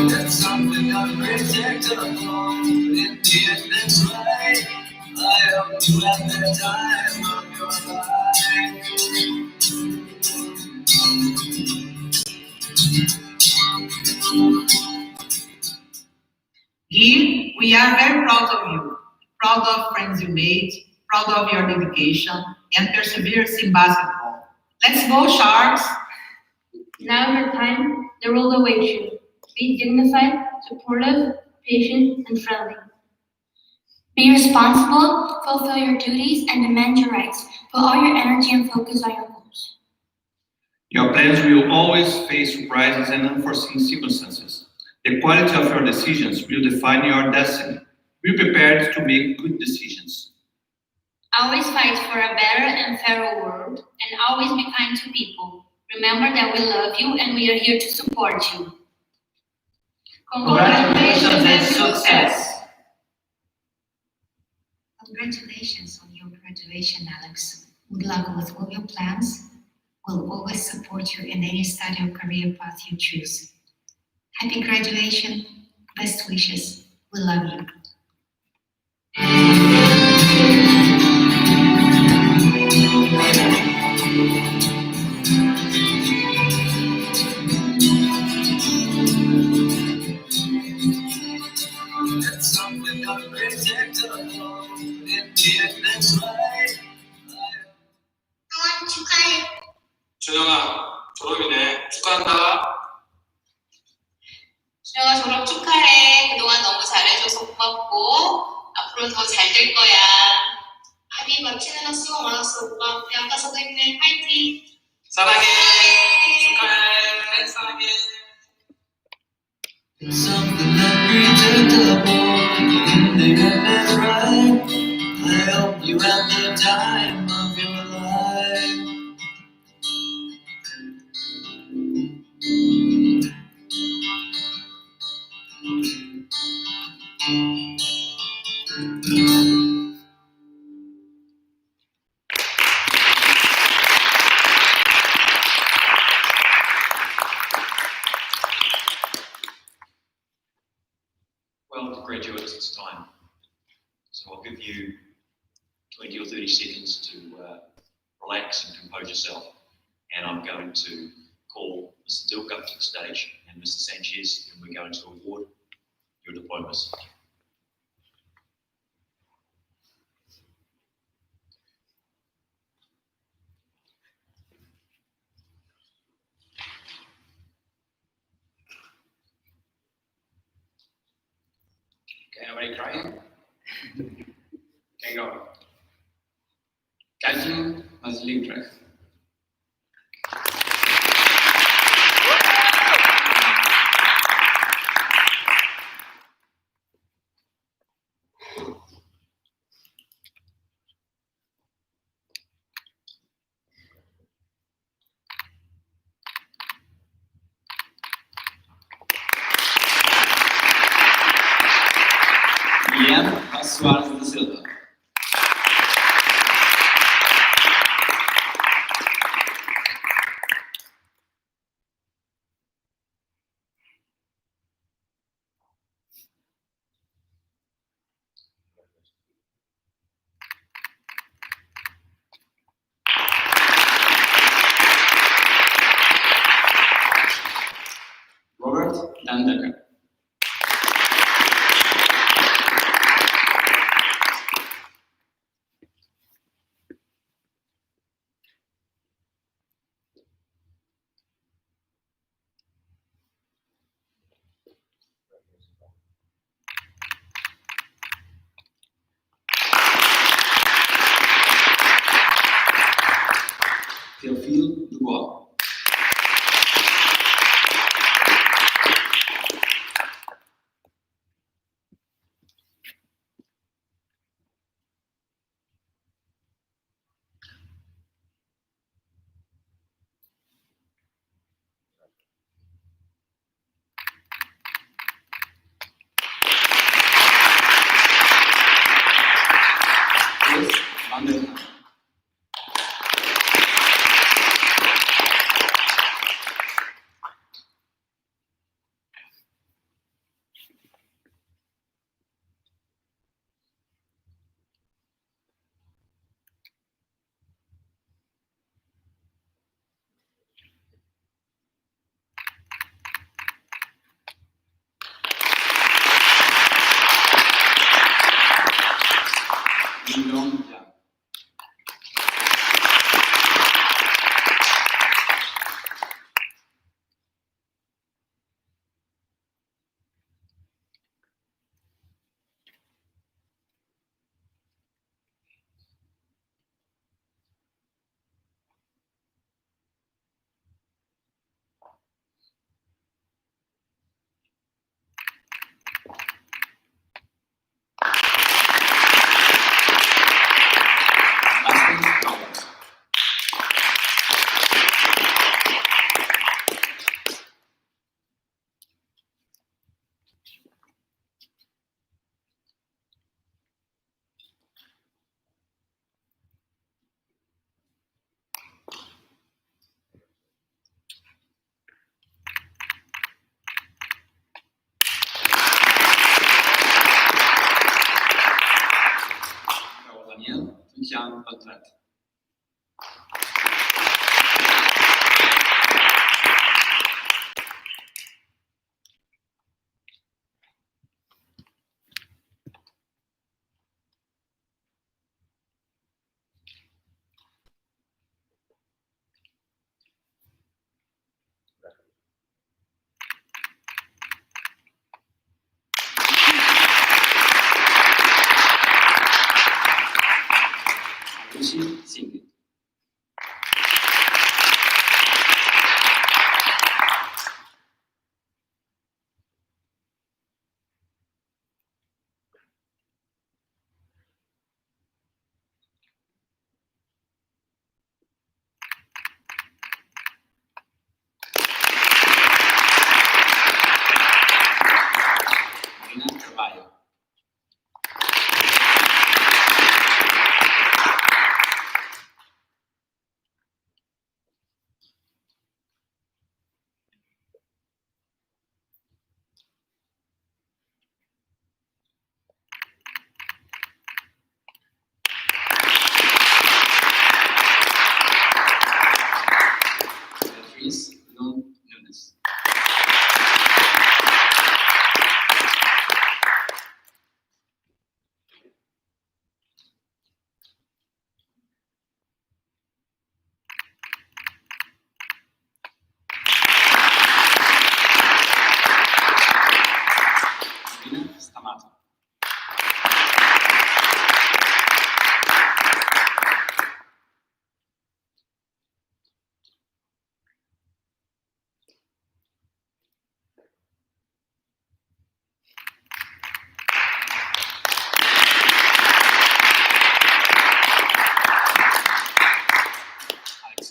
That's something I protect alone in the end. That's right. I hope you have the time of your life. Guy, we are very proud of you. Proud of friends you made, proud of your dedication and perseverance in basketball. Let's go, Sharks! Now your time, the role awaits you. Be dignified, supportive, patient, and friendly. Be responsible, fulfill your duties, and demand your rights. Put all your energy and focus on your goals. Your plans will always face surprises and unforeseen circumstances. The quality of your decisions will define your destiny. Be prepared to make good decisions. Always fight for a better and fairer world, and always be kind to people. Remember that we love you and we are here to support you. Congratulations and success! Congratulations on your graduation, Alex. Good luck with all your plans. We'll always support you in any study or career path you choose. Happy graduation. Best wishes. We love you. That's something I protect alone in the end. That's right. 축하해. 준영아, 졸업이네. 축하한다. 준영아 졸업 축하해. 그동안 너무 잘해줘서 고맙고 앞으로 더 잘 될 거야. 아니 마치느라 수고 많았어 오빠. 대학 가서도 힘내. 파이팅. 사랑해. 축하해. 사랑해. It's something unpredictable in the end. That's right. I hope you have the time of your life. Well, graduates, it's time. So you 20 or 30 seconds to relax and compose yourself. And I'm going to call Mr. Dilk up to the stage and Mr. Sanchez, and we're going to award your diplomas. Okay, nobody crying? Okay, go. Kijk naar de linktrack. Guilherme Soares da Silva. Robert Dandecker. Théophile Dubois. Chris van der Haan. Lindon Jan. Daniel Lucian Pantrat. Lucy Singh. Marina Carvalho.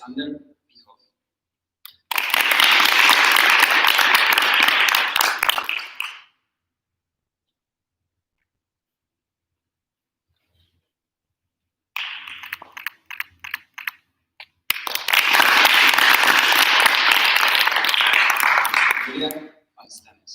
Alexander Pichov. Julia Pakistanis.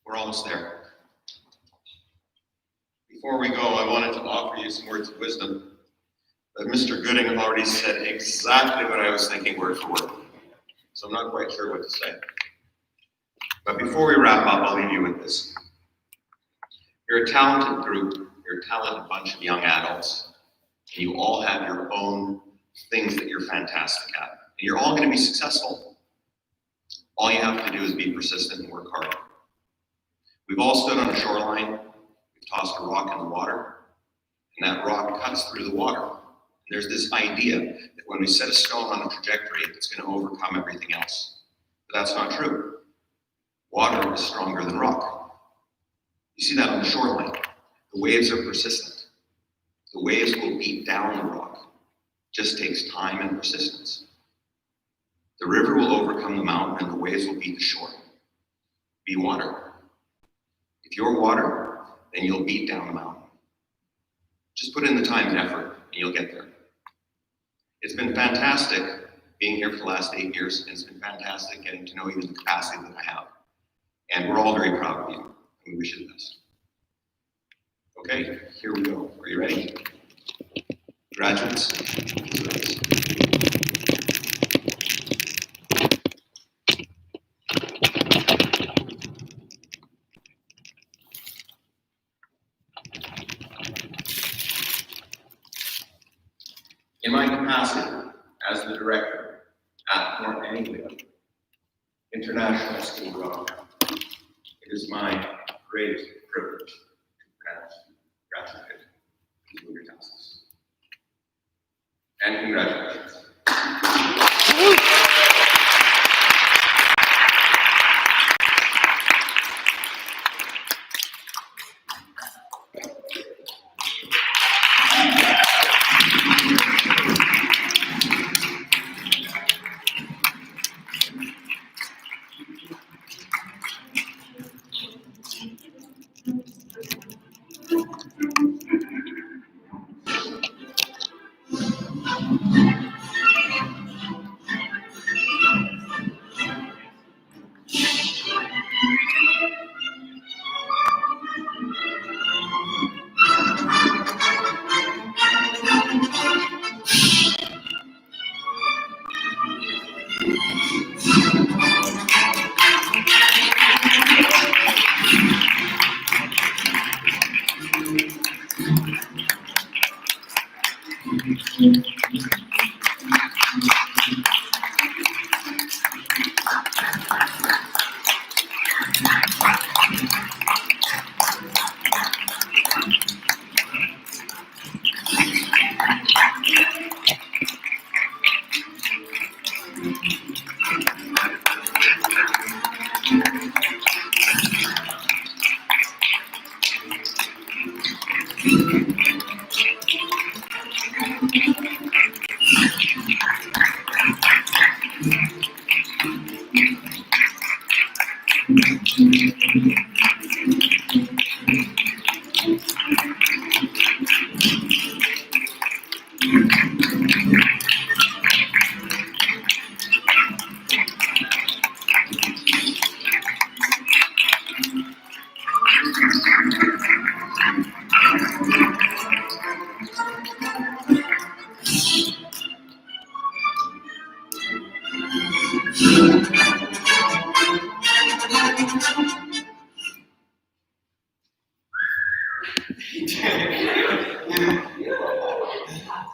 We're almost there. Before we go, I wanted to offer you some words of wisdom, but Mr. Gooding already said exactly what I was thinking word for word, so I'm not quite sure what to say. But before we wrap up, I'll leave you with this. You're a talented group, you're a talented bunch of young adults, and you all have your own things that you're fantastic at, and you're all going to be successful. All you have to do is be persistent and work hard. We've all stood on a shoreline, we've tossed a rock in the water, and that rock cuts through the water. And there's this idea that when we set a stone on a trajectory, it's going to overcome everything else. But that's not true. Water is stronger than rock. You see that on the shoreline. The waves are persistent. The waves will beat down the rock. It just takes time and persistence. The river will overcome the mountain and the waves will beat the shore. Be water. If you're water, then you'll beat down the mountain. Just put in the time and effort, and you'll get there. It's been fantastic being here for the last 8 years, and it's been fantastic getting to know you in the capacity that I have. And we're all very proud of you, and we wish you the best. Okay, here we go. Are you ready? Graduates. In my capacity as the director at North Anglia International School Rock, it is my great privilege to graduate these lunar tasks. And congratulations.